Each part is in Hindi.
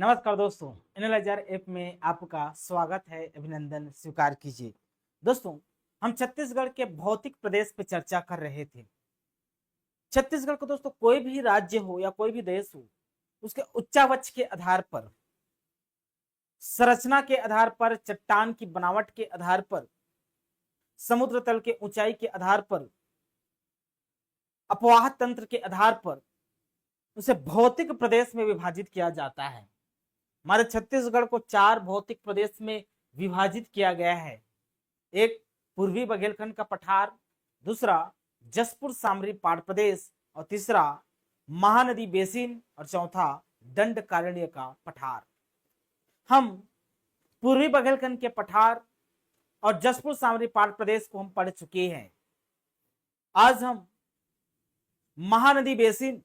नमस्कार दोस्तों, एनालाइजर ऐप में आपका स्वागत है। अभिनंदन स्वीकार कीजिए। दोस्तों, हम छत्तीसगढ़ के भौतिक प्रदेश पे चर्चा कर रहे थे। छत्तीसगढ़ को दोस्तों कोई भी राज्य हो या कोई भी देश हो, उसके उच्चावच के आधार पर, संरचना के आधार पर, चट्टान की बनावट के आधार पर, समुद्र तल के ऊंचाई के आधार पर, अपवाह तंत्र के आधार पर उसे भौतिक प्रदेश में विभाजित किया जाता है। हमारे छत्तीसगढ़ को 4 भौतिक प्रदेश में विभाजित किया गया है। एक पूर्वी बघेलखंड का पठार, दूसरा जसपुर सामरी पाड़ प्रदेश, और तीसरा महानदी बेसिन, और चौथा दंडकारण्य का पठार। हम पूर्वी बघेलखंड के पठार और जसपुर सामरी पाड़ प्रदेश को हम पढ़ चुके हैं। आज हम महानदी बेसिन,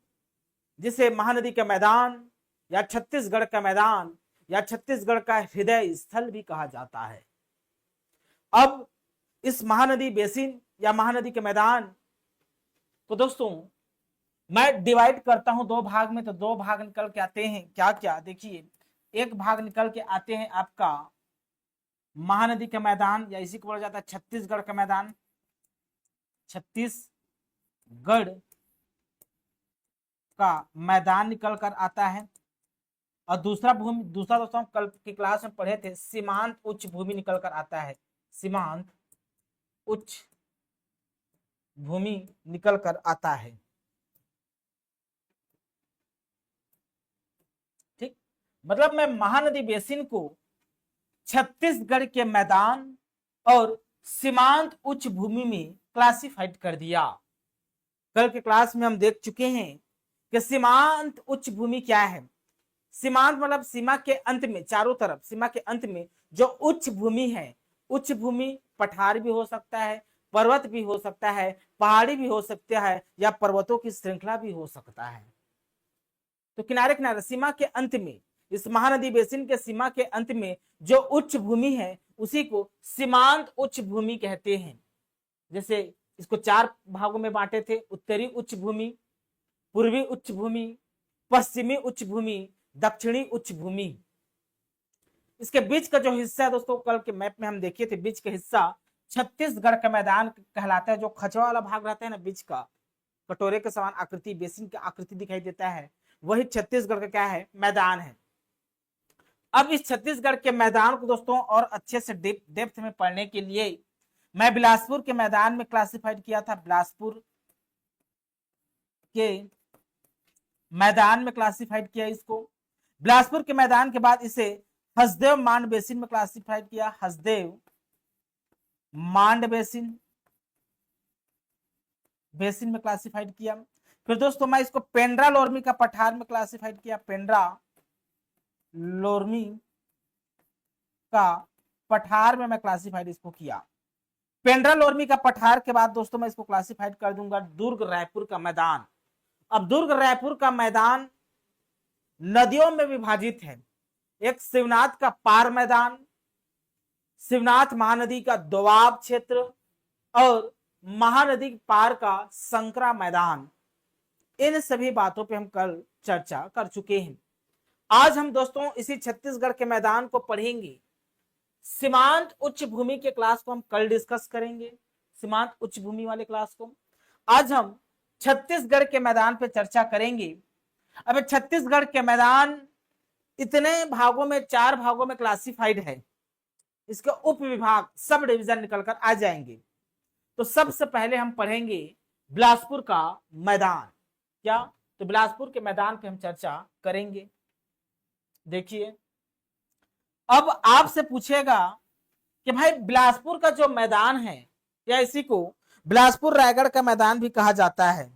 जिसे महानदी का मैदान या छत्तीसगढ़ का मैदान या छत्तीसगढ़ का हृदय स्थल भी कहा जाता है, अब इस महानदी बेसिन या महानदी के मैदान को दोस्तों मैं डिवाइड करता हूं 2 भाग में। तो 2 भाग निकल के आते हैं। क्या क्या देखिए, एक भाग निकल के आते हैं आपका महानदी का मैदान, या इसी को बोला जाता है छत्तीसगढ़ का मैदान। छत्तीसगढ़ का मैदान निकल कर आता है। और दूसरा दोस्तों हम कल की क्लास में पढ़े थे, सीमांत उच्च भूमि निकल कर आता है। सीमांत उच्च भूमि निकल कर आता है। ठीक, मतलब मैं महानदी बेसिन को छत्तीसगढ़ के मैदान और सीमांत उच्च भूमि में क्लासिफाइड कर दिया। कल के क्लास में हम देख चुके हैं कि सीमांत उच्च भूमि क्या है। सीमांत मतलब सीमा के अंत में, चारों तरफ सीमा के अंत में जो उच्च भूमि है। उच्च भूमि पठार भी हो सकता है, पर्वत भी हो सकता है, पहाड़ी भी हो सकता है, या पर्वतों की श्रृंखला भी हो सकता है। तो किनारे किनारे सीमा के अंत में, इस महानदी बेसिन के सीमा के अंत में जो उच्च भूमि है उसी को सीमांत उच्च भूमि कहते हैं। जैसे इसको 4 भागों में बांटे थे, उत्तरी उच्च भूमि, पूर्वी उच्च भूमि, पश्चिमी उच्च भूमि, दक्षिणी उच्च भूमि। इसके बीच का जो हिस्सा है दोस्तों, कल के मैप में हम देखे थे, बीच का हिस्सा छत्तीसगढ़ का मैदान कहलाता है। जो खचवा वाला भाग रहता है ना, बीच का कटोरे के समान आकृति, बेसिन की आकृति दिखाई देता है, वही छत्तीसगढ़ का क्या है, मैदान है। अब इस छत्तीसगढ़ के मैदान को दोस्तों और अच्छे से डेप्थ में पढ़ने के लिए मैं बिलासपुर के मैदान में क्लासिफाइड किया था। बिलासपुर के मैदान में क्लासिफाइड किया इसको। बिलासपुर के मैदान के बाद इसे हसदेव मांड बेसिन में क्लासिफाइड किया। हसदेव मांड बेसिन में क्लासिफाइड किया। फिर दोस्तों मैं इसको पेंड्रा लोरमी का पठार में क्लासिफाइड किया। पेंड्रा लोरमी का पठार में मैं क्लासिफाइड इसको किया। पेंड्रा लोरमी का पठार के बाद दोस्तों मैं इसको क्लासिफाइड कर दूंगा दुर्ग रायपुर का मैदान। अब दुर्ग रायपुर का मैदान नदियों में विभाजित है। एक शिवनाथ का पार मैदान, शिवनाथ महानदी का दोआब क्षेत्र, और महानदी पार का संकरा मैदान। इन सभी बातों पे हम कल चर्चा कर चुके हैं। आज हम दोस्तों इसी छत्तीसगढ़ के मैदान को पढ़ेंगे। सीमांत उच्च भूमि के क्लास को हम कल डिस्कस करेंगे, सीमांत उच्च भूमि वाले क्लास को। आज हम छत्तीसगढ़ के मैदान पे चर्चा करेंगे। अब छत्तीसगढ़ के मैदान इतने भागों में, 4 भागों में क्लासिफाइड है। इसके उप विभाग, सब डिवीजन निकलकर आ जाएंगे। तो सबसे पहले हम पढ़ेंगे बिलासपुर का मैदान। क्या? तो बिलासपुर के मैदान पे हम चर्चा करेंगे। देखिए, अब आपसे पूछेगा कि भाई बिलासपुर का जो मैदान है, या इसी को बिलासपुर रायगढ़ का मैदान भी कहा जाता है,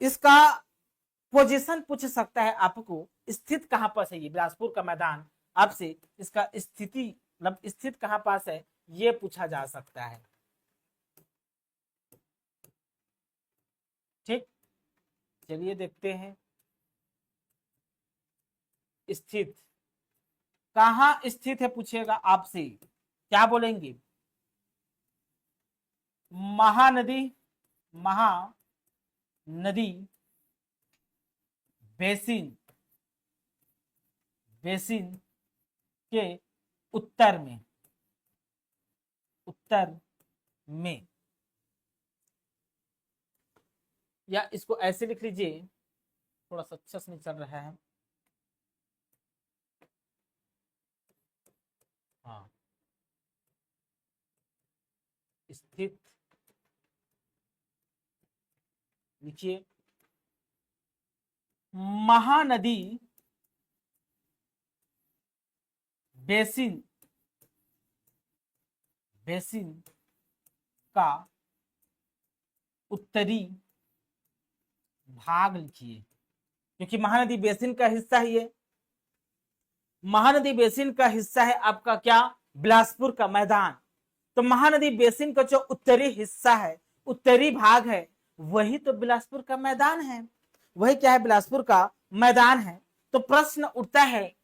इसका पोजीशन पूछ सकता है आपको, स्थित कहां पर है ये बिलासपुर का मैदान। आपसे इसका स्थिति मतलब स्थित कहां पास है ये पूछा जा सकता है। ठीक, चलिए देखते हैं। स्थित कहां स्थित है पूछेगा आपसे, क्या बोलेंगे? महानदी बेसिन बेसिन के उत्तर में, या इसको ऐसे लिख लीजिए, थोड़ा सा अच्छा से नहीं चल रहा है, हाँ, स्थित लिखिए महानदी बेसिन का उत्तरी भाग लिखिए, क्योंकि महानदी बेसिन का हिस्सा ही है। महानदी बेसिन का हिस्सा है आपका क्या, बिलासपुर का मैदान। तो महानदी बेसिन का जो उत्तरी हिस्सा है, उत्तरी भाग है, वही तो बिलासपुर का मैदान है, वही क्या है, बिलासपुर का मैदान है। तो प्रश्न उठता है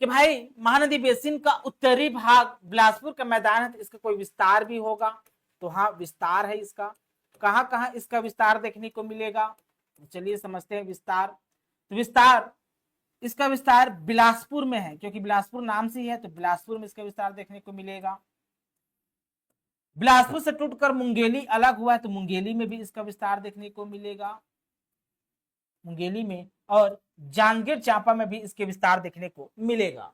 कि भाई महानदी बेसिन का उत्तरी भाग बिलासपुर का मैदान है, तो इसका कोई विस्तार भी होगा। तो हाँ, विस्तार है इसका। कहां कहां इसका विस्तार देखने को मिलेगा, चलिए समझते हैं विस्तार। तो विस्तार, इसका विस्तार बिलासपुर में है, क्योंकि बिलासपुर नाम से ही है, तो बिलासपुर में इसका विस्तार देखने को मिलेगा। बिलासपुर से टूटकर मुंगेली अलग हुआ है, तो मुंगेली में भी इसका विस्तार देखने को मिलेगा, मुंगेली में, और जांजगीर चांपा में भी इसके विस्तार देखने को मिलेगा।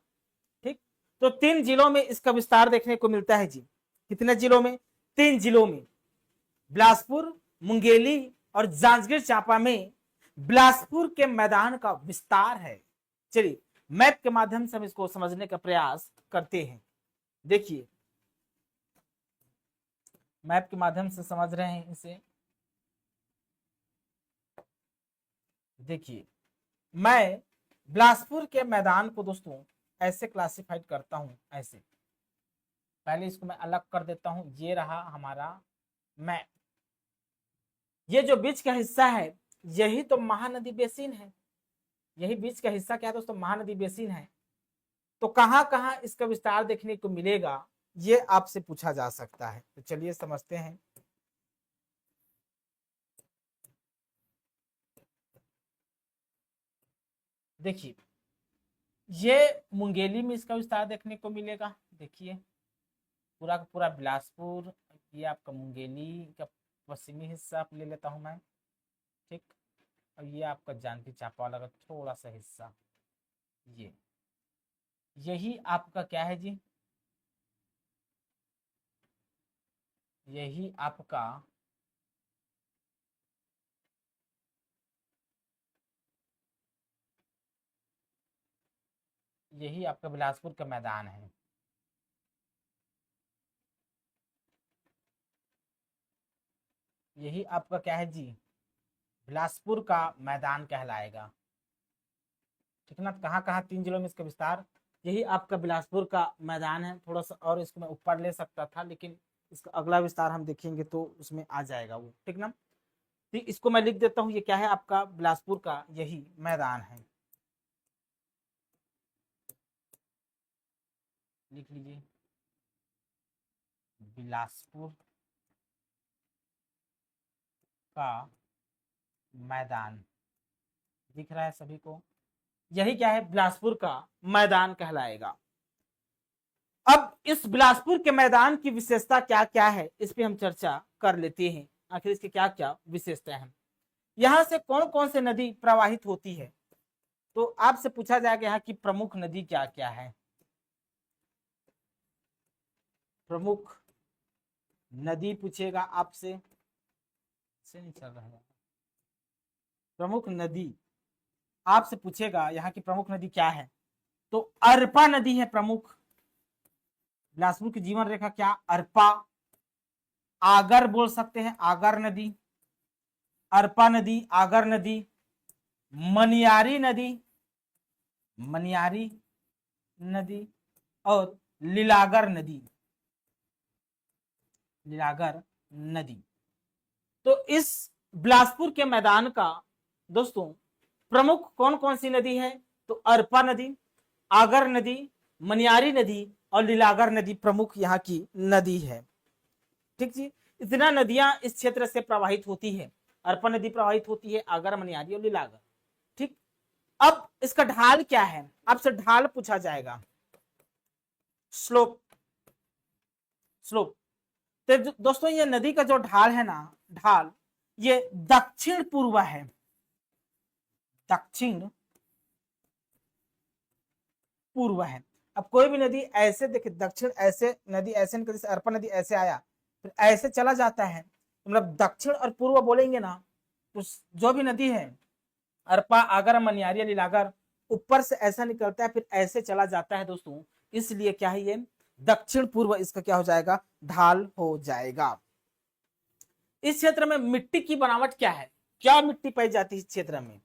ठीक, तो 3 जिलों में इसका विस्तार देखने को मिलता है जी। कितने जिलों में, 3 जिलों में, बिलासपुर, मुंगेली और जांजगीर चांपा में बिलासपुर के मैदान का विस्तार है। चलिए मैप के माध्यम से हम इसको समझने का प्रयास करते हैं। देखिए मैप के माध्यम से समझ रहे हैं इसे। देखिए मैं बिलासपुर के मैदान को दोस्तों ऐसे क्लासिफाइड करता हूं, ऐसे। पहले इसको मैं अलग कर देता हूं, ये रहा हमारा मैप। ये जो बीच का हिस्सा है, यही तो महानदी बेसिन है। यही बीच का हिस्सा क्या है दोस्तों, महानदी बेसिन है। तो कहां कहां इसका विस्तार देखने को मिलेगा, ये आपसे पूछा जा सकता है। तो चलिए समझते हैं। देखिए ये मुंगेली में इसका विस्तार देखने को मिलेगा। देखिए पूरा का पूरा बिलासपुर, ये आपका मुंगेली का पश्चिमी हिस्सा ले लेता हूं मैं, ठीक। और ये आपका जांजगीर चांपा वाला का थोड़ा सा हिस्सा, ये यही आपका क्या है जी, यही आपका बिलासपुर का मैदान है। यही आपका क्या है जी, बिलासपुर का मैदान कहलाएगा, ठीक ना। कहाँ कहाँ 3 जिलों में इसका विस्तार, यही आपका बिलासपुर का मैदान है। थोड़ा सा और इसको मैं ऊपर ले सकता था, लेकिन इसका अगला विस्तार हम देखेंगे तो उसमें आ जाएगा वो, ठीक ना। तो इसको मैं लिख देता हूँ, ये क्या है आपका बिलासपुर का यही मैदान है, लिख लीजिए बिलासपुर का मैदान। दिख रहा है सभी को, यही क्या है, बिलासपुर का मैदान कहलाएगा। अब इस बिलासपुर के मैदान की विशेषता क्या क्या है, इस पे हम चर्चा कर लेते हैं। आखिर इसकी क्या क्या विशेषता है, यहां से कौन कौन से नदी प्रवाहित होती है। तो आपसे पूछा जाएगा यहाँ की प्रमुख नदी क्या क्या है। प्रमुख नदी पूछेगा आपसे, से नहीं चल रहा है। प्रमुख नदी आपसे पूछेगा यहाँ की प्रमुख नदी क्या है, तो अरपा नदी है प्रमुख। बिलासपुर की जीवन रेखा क्या, अरपा। आगर बोल सकते हैं, आगर नदी, अरपा नदी, आगर नदी, मनियारी नदी, मनियारी नदी, और लीलागर नदी, लीलागर नदी। तो इस बिलासपुर के मैदान का दोस्तों प्रमुख कौन कौन सी नदी है, तो अरपा नदी, आगर नदी, मनियारी नदी और लीलागर नदी प्रमुख यहाँ की नदी है, ठीक जी। इतना नदियां इस क्षेत्र से प्रवाहित होती है, अरपा नदी प्रवाहित होती है, आगर, मनियारी और लीलागर, ठीक। अब इसका ढाल क्या है, आपसे ढाल पूछा जाएगा, स्लोप। स्लोप तो दोस्तों ये नदी का जो ढाल है ना, ढाल ये दक्षिण पूर्व है, दक्षिण पूर्व है। अब कोई भी नदी ऐसे देखिए, दक्षिण ऐसे नदी ऐसे निकल, जैसे अरपा नदी ऐसे आया फिर ऐसे चला जाता है, तो मतलब दक्षिण और पूर्व बोलेंगे ना, तो जो भी नदी है अरपा आगर मनियारी लीलागर ऊपर से ऐसा निकलता है फिर ऐसे चला जाता है दोस्तों, इसलिए क्या है ये दक्षिण पूर्व इसका क्या हो जाएगा, ढाल हो जाएगा। इस क्षेत्र में मिट्टी की बनावट क्या है, क्या मिट्टी पाई जाती है इस क्षेत्र में,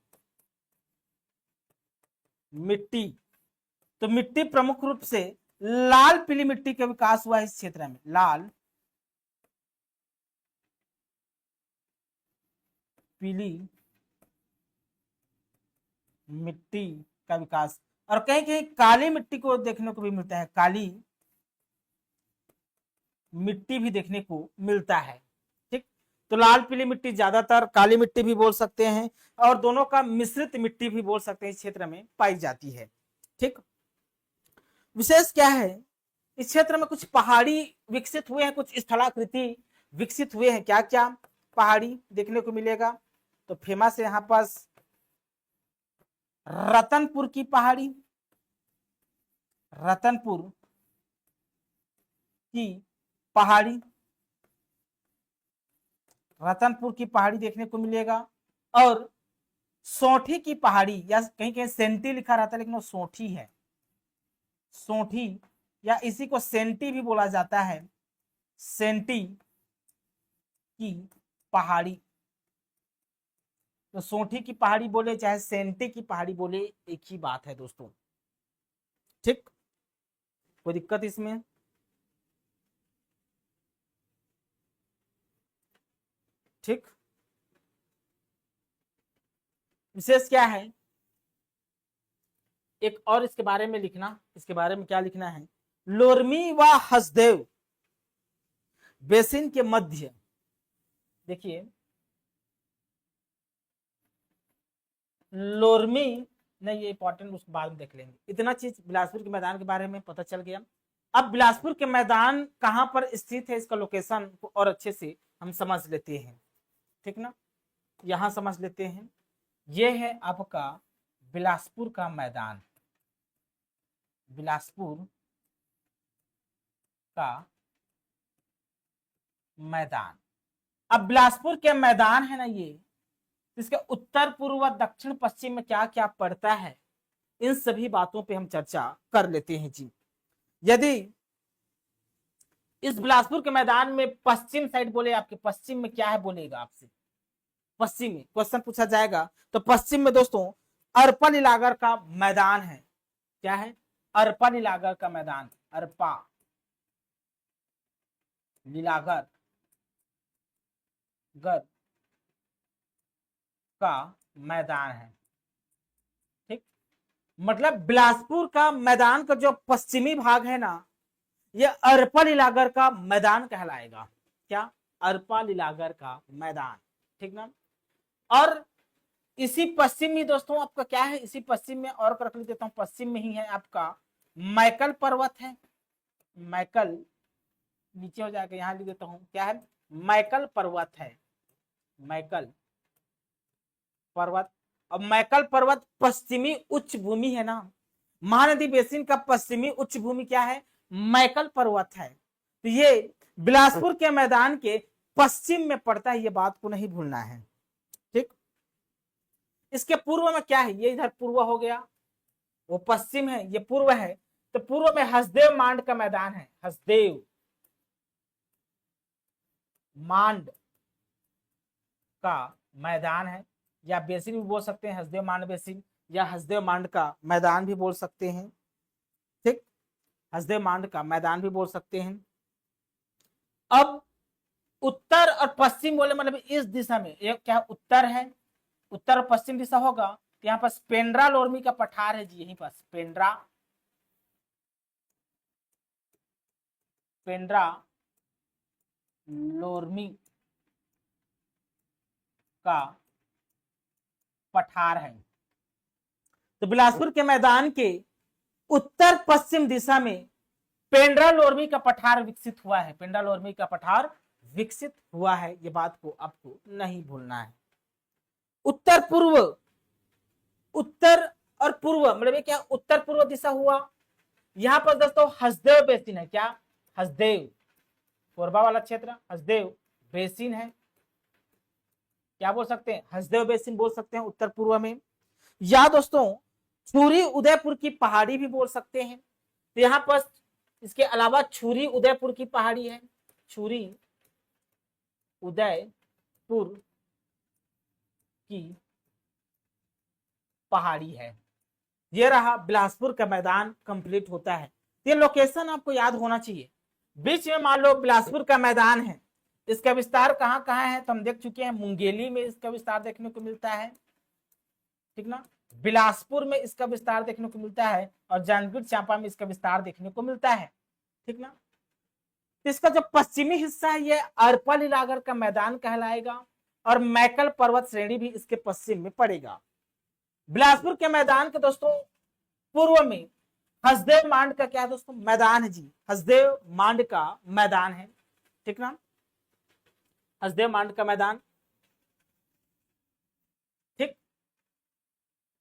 मिट्टी, तो मिट्टी प्रमुख रूप से लाल पीली मिट्टी का विकास हुआ है इस क्षेत्र में, लाल पीली मिट्टी का विकास, और कहीं कहीं काली मिट्टी को देखने को भी मिलता है, काली मिट्टी भी देखने को मिलता है। ठीक, तो लाल पीली मिट्टी ज्यादातर, काली मिट्टी भी बोल सकते हैं, और दोनों का मिश्रित मिट्टी भी बोल सकते हैं, इस क्षेत्र में पाई जाती है। ठीक, विशेष क्या है, इस क्षेत्र में कुछ पहाड़ी विकसित हुए हैं, कुछ स्थलाकृति विकसित हुए हैं, क्या क्या पहाड़ी देखने को मिलेगा, तो फेमस है यहाँ पास रतनपुर की पहाड़ी, रतनपुर की पहाड़ी, रतनपुर की पहाड़ी देखने को मिलेगा, और सोठी की पहाड़ी, या कहीं कहीं सेंटी लिखा रहता है लेकिन वो सोठी है, सोठी या इसी को सेंटी भी बोला जाता है, सेंटी की पहाड़ी, तो सोठी की पहाड़ी बोले चाहे सेंटी की पहाड़ी बोले एक ही बात है दोस्तों। ठीक, कोई दिक्कत इसमें, ठीक, विशेष क्या है, एक और इसके बारे में लिखना, इसके बारे में क्या लिखना है, लोरमी व हसदेव बेसिन के मध्य, देखिए लोरमी, नहीं ये इंपॉर्टेंट, उसके बाद में देख लेंगे, इतना चीज बिलासपुर के मैदान के बारे में पता चल गया। अब बिलासपुर के मैदान कहां पर स्थित है, इसका लोकेशन को और अच्छे से हम समझ लेते हैं, ठीक ना, यहां समझ लेते हैं, ये है आपका बिलासपुर का मैदान, बिलासपुर का मैदान। अब बिलासपुर के मैदान है ना ये, इसके उत्तर पूर्व दक्षिण पश्चिम में क्या क्या पड़ता है, इन सभी बातों पे हम चर्चा कर लेते हैं जी। यदि इस बिलासपुर के मैदान में पश्चिम साइड बोले, आपके पश्चिम में क्या है बोलेगा आपसे, पश्चिम में क्वेश्चन पूछा जाएगा, तो पश्चिम में दोस्तों अरपा लीलागर का मैदान है, क्या है, अरपा लीलागर का मैदान, अरपा लीलागर गर का मैदान है। ठीक, मतलब बिलासपुर का मैदान का जो पश्चिमी भाग है ना, ये अरपा लीलागर का मैदान कहलाएगा, क्या, अरपा लीलागर का मैदान, ठीक ना। और इसी पश्चिम में दोस्तों आपका क्या है, इसी पश्चिम में और रख देता हूं, पश्चिम में ही है आपका मैकल पर्वत है, मैकल नीचे हो जाएगा, यहां लिख देता हूं, क्या है, मैकल पर्वत है, मैकल पर्वत। अब मैकल पर्वत पश्चिमी उच्च भूमि है ना, महानदी बेसिन का पश्चिमी उच्च भूमि क्या है, मैकल पर्वत है, तो ये बिलासपुर के मैदान के पश्चिम में पड़ता है, ये बात को नहीं भूलना है। ठीक, इसके पूर्व में क्या है, ये इधर पूर्व हो गया, वो पश्चिम है, ये पूर्व है, तो पूर्व में हसदेव मांड का मैदान है, हसदेव मांड का मैदान है, या बेसिन भी बोल सकते हैं, हसदेव मांड बेसिन, या हसदेव मांड का मैदान भी बोल सकते हैं। ठीक, हसदेव मांड का मैदान भी बोल सकते हैं। अब उत्तर और पश्चिम बोले मतलब इस दिशा में, एक क्या उत्तर है, उत्तर और पश्चिम दिशा होगा, तो यहाँ पर पेंड्रा लोरमी का पठार है जी, यहीं पर पेंड्रा, पेंड्रा लोरमी का पठार है। तो बिलासपुर के मैदान के उत्तर पश्चिम दिशा में पेंड्रा लोरमी का पठार विकसित हुआ है। पेंड्रा लोरमी का पठार विकसित हुआ है, ये बात को आपको नहीं भूलना है। उत्तर पूर्व, उत्तर और पूर्व मतलब क्या उत्तर पूर्व दिशा हुआ। यहां पर दोस्तों हसदेव बेसिन है। क्या? हसदेव, कोरबा वाला क्षेत्र हसदेव बेसिन है। क्या बोल सकते हैं? हसदेव बेसिन बोल सकते हैं उत्तर पूर्व में। या दोस्तों छुरी उदयपुर की पहाड़ी भी बोल सकते हैं। तो यहां पर इसके अलावा छुरी उदयपुर की पहाड़ी है। छुरी उदयपुर की पहाड़ी है। ये रहा बिलासपुर का मैदान कंप्लीट होता है। ये लोकेशन आपको याद होना चाहिए। बीच में मान लो बिलासपुर का मैदान है, इसका विस्तार कहां कहां है तो हम देख चुके हैं। मुंगेली में इसका विस्तार देखने को मिलता है, ठीक ना। बिलासपुर में इसका विस्तार देखने को मिलता है और जांजगीर चांपा में इसका विस्तार देखने को मिलता है, ठीक ना। इसका जो पश्चिमी हिस्सा है ये अरपा लीलागढ़ का मैदान कहलाएगा और मैकल पर्वत श्रेणी भी इसके पश्चिम में पड़ेगा। बिलासपुर के मैदान के दोस्तों पूर्व में हसदेव मांड का क्या है दोस्तों? मैदान है जी। हसदेव मांड का मैदान है, ठीक ना। हसदेव मांड का मैदान, ठीक।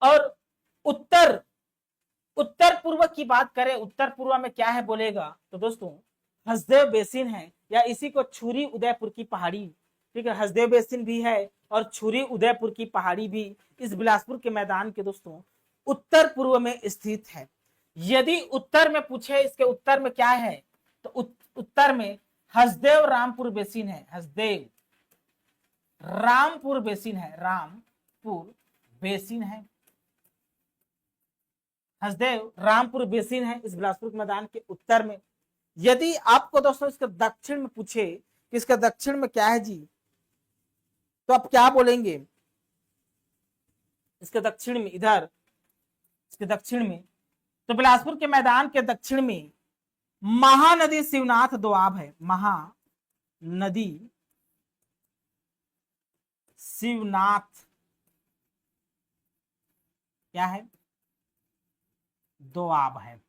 और उत्तर पूर्व की बात करें, उत्तर पूर्व में क्या है बोलेगा तो दोस्तों हसदेव बेसिन है या इसी को छुरी उदयपुर की पहाड़ी, ठीक है। हसदेव बेसिन भी है और छुरी उदयपुर की पहाड़ी भी इस बिलासपुर के मैदान के दोस्तों उत्तर पूर्व में स्थित है। यदि उत्तर में पूछे इसके उत्तर में क्या है तो उत्तर में हसदेव रामपुर बेसिन है। हसदेव रामपुर बेसिन है, रामपुर बेसिन है। हसदेव रामपुर बेसिन है इस बिलासपुर के मैदान के उत्तर में। यदि आपको दोस्तों इसके दक्षिण में पूछे कि इसका दक्षिण में क्या है जी तो आप क्या बोलेंगे? इसके दक्षिण में, इधर इसके दक्षिण में तो बिलासपुर के मैदान के दक्षिण में महानदी शिवनाथ दोआब है। महानदी शिवनाथ क्या है? दोआब है।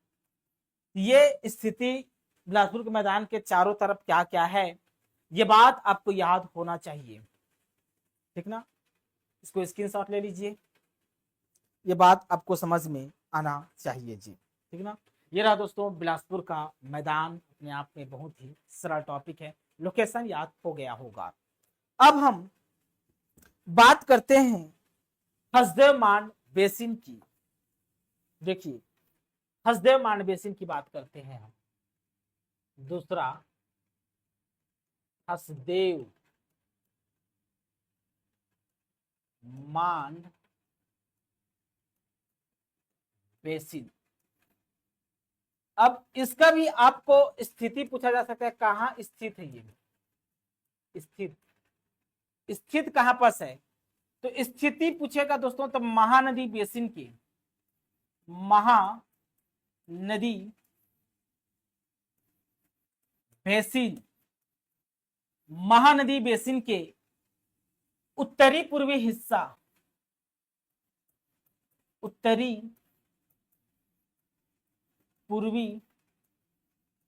ये स्थिति बिलासपुर के मैदान के चारों तरफ क्या क्या है ये बात आपको याद होना चाहिए, ठीक ना। इसको स्क्रीनशॉट ले लीजिए, ये बात आपको समझ में आना चाहिए जी, ठीक ना। ये रहा दोस्तों बिलासपुर का मैदान, अपने आप में बहुत ही सरल टॉपिक है, लोकेशन याद हो गया होगा। अब हम बात करते हैं हसदेव मांड बेसिन की। देखिए हसदेव मांड बेसिन की बात करते हैं हम। दूसरा हसदेव मांड बेसिन। अब इसका भी आपको स्थिति पूछा जा सकता है, कहां स्थित है ये? स्थित कहां पर है तो स्थिति पूछेगा दोस्तों तो महानदी बेसिन की, महानदी बेसिन, महानदी बेसिन के उत्तरी पूर्वी हिस्सा, उत्तरी पूर्वी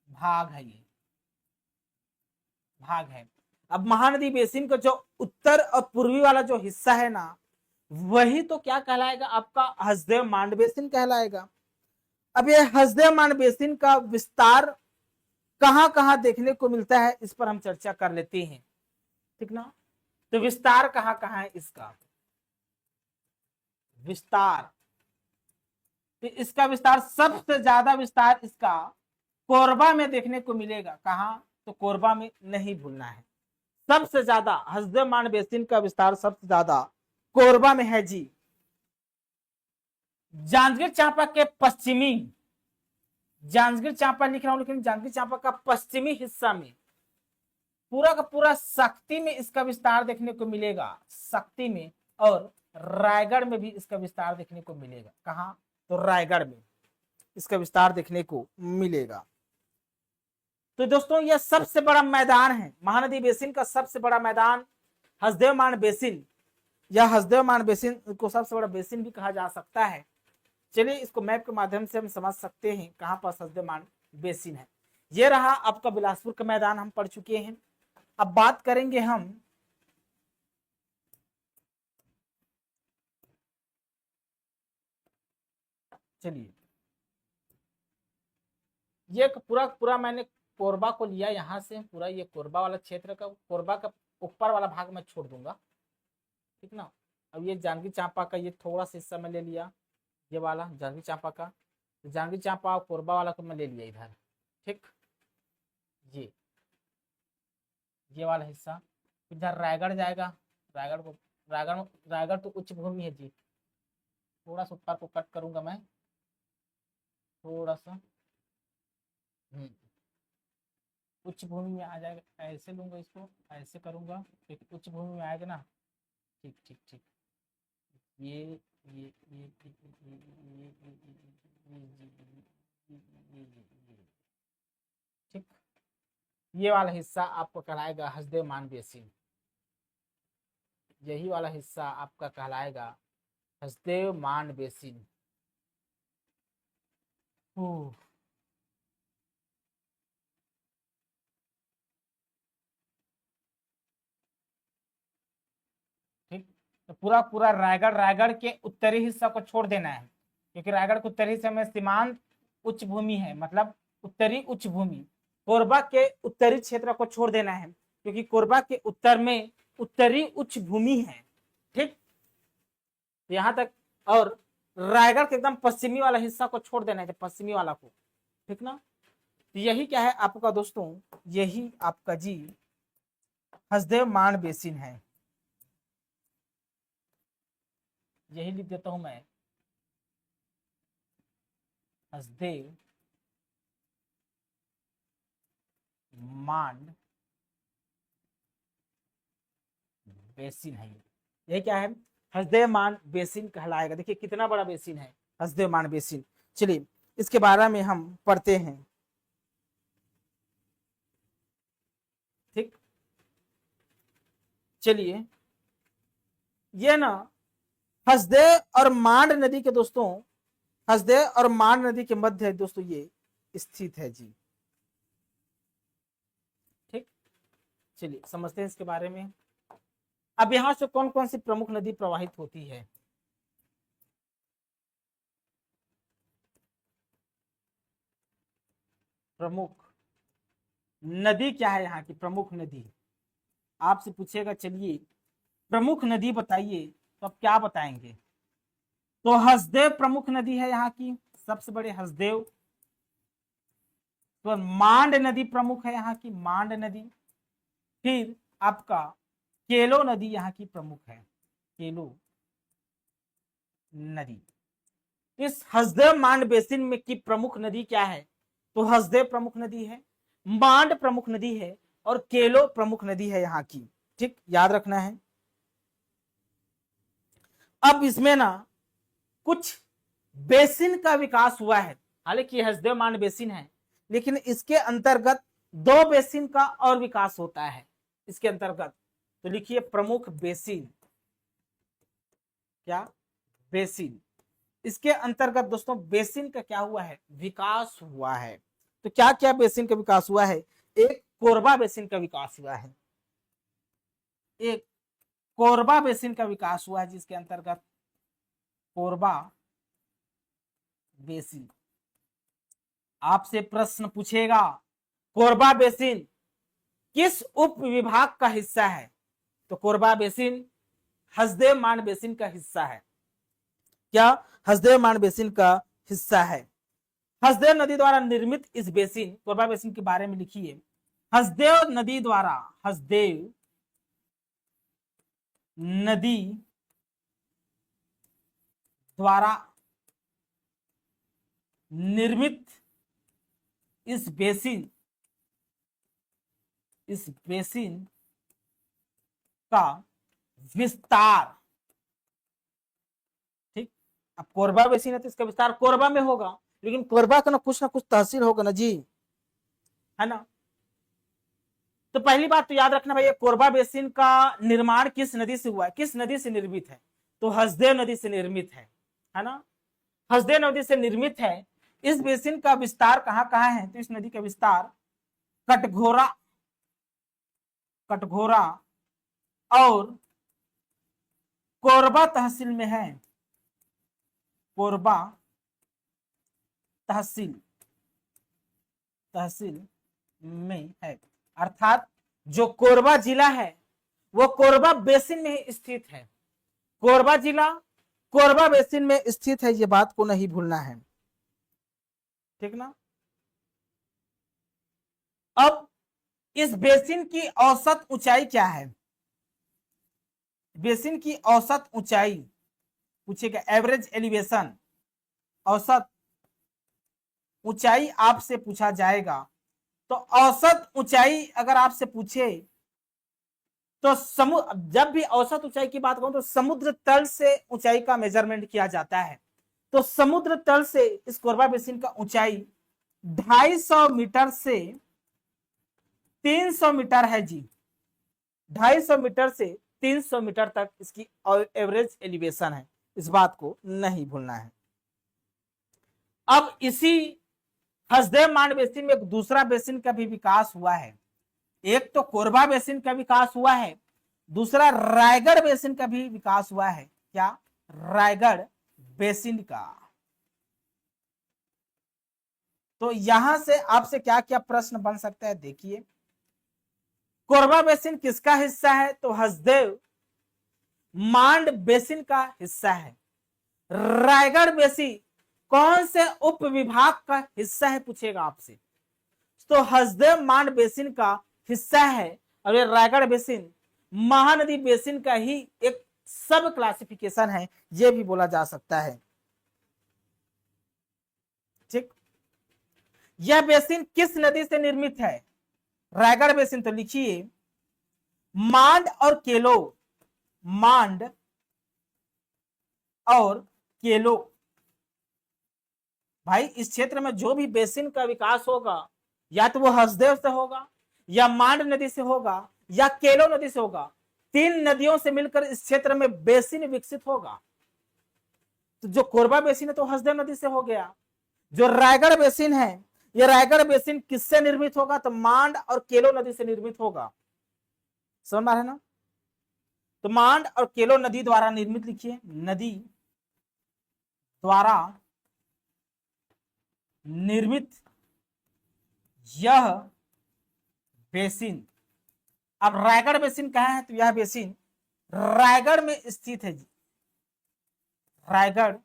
भाग है, ये भाग है। अब महानदी बेसिन का जो उत्तर और पूर्वी वाला जो हिस्सा है ना वही तो क्या कहलाएगा? आपका हसदेव मांड बेसिन कहलाएगा। अब ये हसदेव मांड बेसिन का विस्तार कहां कहां देखने को मिलता है इस पर हम चर्चा कर लेते हैं, ठीक ना। तो विस्तार कहां कहां है इसका? विस्तार तो इसका विस्तार सबसे ज्यादा विस्तार इसका कोरबा में देखने को मिलेगा। कहां? तो कोरबा में नहीं भूलना है। सबसे ज्यादा हसदेव मांड बेसिन का विस्तार सबसे ज्यादा कोरबा में है जी। जांजगीर चांपा के पश्चिमी, जांजगीर चांपा लिख रहा हूं लेकिन जांजगीर चांपा का पश्चिमी हिस्सा में पूरा का पूरा शक्ति में इसका विस्तार देखने को मिलेगा, शक्ति में। और रायगढ़ में भी इसका विस्तार देखने को मिलेगा। कहां? तो रायगढ़ में इसका विस्तार देखने को मिलेगा। तो दोस्तों यह सबसे बड़ा मैदान है, महानदी बेसिन का सबसे बड़ा मैदान हसदेव मांड बेसिन, या हसदेव मांड बेसिन को सबसे बड़ा बेसिन भी कहा जा सकता है। चलिए इसको मैप के माध्यम से हम समझ सकते हैं कहाँ पर हसदेव मान बेसिन है। ये रहा आपका बिलासपुर का मैदान, हम पढ़ चुके हैं। अब बात करेंगे हम चलिए ये पूरा पूरा मैंने कोरबा को लिया यहाँ से, पूरा ये कोरबा वाला क्षेत्र का, कोरबा का ऊपर वाला भाग मैं छोड़ दूंगा, ठीक ना। अब ये जांजगीर चांपा का ये थोड़ा सा हिस्सा मैं ले लिया, ये वाला जांजगीर चांपा का, जांजगीर चांपा और कोरबा वाला को मैं ले लिया इधर, ठीक। ये वाला हिस्सा इधर रायगढ़ जाएगा, रायगढ़ को रायगढ़ तो उच्च भूमि है जी, थोड़ा सा ऊपर को कट करूंगा मैं, थोड़ा सा उच्च भूमि में आ जाएगा, ऐसे लूंगा इसको, ऐसे करूंगा, क्योंकि उच्च भूमि में आएगा ना। ठीक ठीक ठीक, ये ठीक, ये वाला हिस्सा आपको कहलाएगा हसदेव मान बेसिन, यही वाला हिस्सा आपका कहलाएगा हसदेव मान बेसिन। ठीक, तो पूरा पूरा रायगढ़ के उत्तरी हिस्सा को छोड़ देना है, क्योंकि रायगढ़ के उत्तरी हिस्से में सीमांत उच्च भूमि है, मतलब उत्तरी उच्च भूमि। कोरबा के उत्तरी क्षेत्र को छोड़ देना है, क्योंकि कोरबा के उत्तर में उत्तरी उच्च भूमि है, ठीक, यहाँ तक। और रायगढ़ के एकदम पश्चिमी वाला हिस्सा को छोड़ देना है, पश्चिमी वाला को, ठीक ना। तो यही क्या है आपका दोस्तों, यही आपका जी हसदेव मान बेसिन है, यही लिख देता हूं मैं, हसदेव मान बेसिन है। ये क्या है, हसदेव मान बेसिन कहलाएगा। देखिए कितना बड़ा बेसिन है हसदेव मान बेसिन। चलिए इसके बारे में हम पढ़ते हैं, ठीक। चलिए ये ना हसदेव और मांड नदी के दोस्तों, हसदेव और मांड नदी के मध्य दोस्तों ये स्थित है जी, ठीक। चलिए समझते हैं इसके बारे में। अब यहां से कौन कौन सी प्रमुख नदी प्रवाहित होती है। प्रमुख नदी क्या है यहाँ की, प्रमुख नदी आपसे पूछेगा, चलिए प्रमुख नदी बताइए, तो आप क्या बताएंगे। तो हसदेव प्रमुख नदी है यहाँ की, सबसे बड़े हसदेव। तो मांड नदी प्रमुख है यहाँ की, मांड नदी। फिर आपका केलो नदी यहाँ की प्रमुख है, केलो नदी। इस हसदेव मांड बेसिन में की प्रमुख नदी क्या है, तो हसदेव प्रमुख नदी है, मांड प्रमुख नदी है, और केलो प्रमुख नदी है यहाँ की, ठीक, याद रखना है। अब इसमें ना कुछ बेसिन का विकास हुआ है, हालांकि हसदेव मांड बेसिन है, लेकिन इसके अंतर्गत दो बेसिन का और विकास होता है इसके अंतर्गत। तो लिखिए प्रमुख बेसिन, क्या बेसिन, इसके अंतर्गत दोस्तों बेसिन का क्या हुआ है, विकास हुआ है। तो क्या क्या बेसिन का विकास हुआ है, एक कोरबा बेसिन का विकास हुआ है, एक कोरबा बेसिन का विकास हुआ है, जिसके अंतर्गत कोरबा बेसिन। आपसे प्रश्न पूछेगा कोरबा बेसिन किस उप विभाग का हिस्सा है, तो कोरबा बेसिन हसदेव मान बेसिन का हिस्सा है, क्या हसदेव मान बेसिन का हिस्सा है। हसदेव नदी द्वारा निर्मित इस बेसिन, कोरबा बेसिन के बारे में लिखिए, हसदेव नदी द्वारा, हसदेव नदी द्वारा निर्मित इस बेसिन का विस्तार, ठीक। अब कोरबा बेसिन है तो इसका विस्तार कोरबा में होगा, लेकिन कोरबा का ना कुछ तहसील होगा ना जी, है ना। तो पहली बात तो याद रखना भैया, कोरबा बेसिन का निर्माण किस नदी से हुआ है, किस नदी से निर्मित है, तो हसदेव नदी से निर्मित है ना। हसदेव नदी से निर्मित है। इस बेसिन का विस्तार कहाँ कहाँ है? तो इस नदी का विस्तार कटघोरा और कोरबा तहसील में है। कोरबा तहसील में है, अर्थात जो कोरबा जिला है वो कोरबा बेसिन में स्थित है। कोरबा जिला कोरबा बेसिन में स्थित है, ये बात को नहीं भूलना है, ठीक ना। अब इस बेसिन की औसत ऊंचाई क्या है? बेसिन की औसत ऊंचाई पूछेगा, एवरेज एलिवेशन, औसत ऊंचाई आपसे पूछा जाएगा। तो औसत ऊंचाई अगर आपसे पूछे तो जब भी औसत ऊंचाई की बात करूं तो समुद्र तल से ऊंचाई का मेजरमेंट किया जाता है। तो समुद्र तल से इस कोरबा बेसिन का ऊंचाई 250 मीटर से 300 मीटर है जी। 250 मीटर से 300 मीटर तक इसकी एवरेज एलिवेशन है, इस बात को नहीं भूलना है। अब इसी हसदेव मांड बेसिन में एक दूसरा बेसिन का भी विकास हुआ है। एक तो कोरबा बेसिन का विकास हुआ है, दूसरा रायगढ़ बेसिन का भी विकास हुआ है। क्या? रायगढ़ बेसिन का। तो यहां से आपसे क्या क्या प्रश्न बन सकता है, देखिए। कोरबा बेसिन किसका हिस्सा है? तो हसदेव मांड बेसिन का हिस्सा है। रायगढ़ बेसिन कौन से उप विभाग का हिस्सा है पूछेगा आपसे, तो हसदेव मांड बेसिन का हिस्सा है। और ये रायगढ़ बेसिन महानदी बेसिन का ही एक सब क्लासिफिकेशन है, ये भी बोला जा सकता है, ठीक। यह बेसिन किस नदी से निर्मित है? रायगढ़ बेसिन, तो लिखिए मांड और केलो, मांड और केलो। भाई इस क्षेत्र में जो भी बेसिन का विकास होगा या तो वो हसदेव से होगा या मांड नदी से होगा या केलो नदी से होगा। 3 नदियों से मिलकर इस क्षेत्र में बेसिन विकसित होगा। तो जो कोरबा बेसिन है तो हसदेव नदी से हो गया। जो रायगढ़ बेसिन है, ये रायगढ़ बेसिन किससे निर्मित होगा? तो मांड और केलो नदी से निर्मित होगा। समझ में आ रहा है ना? तो मांड और केलो नदी द्वारा निर्मित, लिखिए नदी द्वारा निर्मित यह बेसिन। अब रायगढ़ बेसिन कहाँ है? तो यह बेसिन रायगढ़ में स्थित है जी। रायगढ़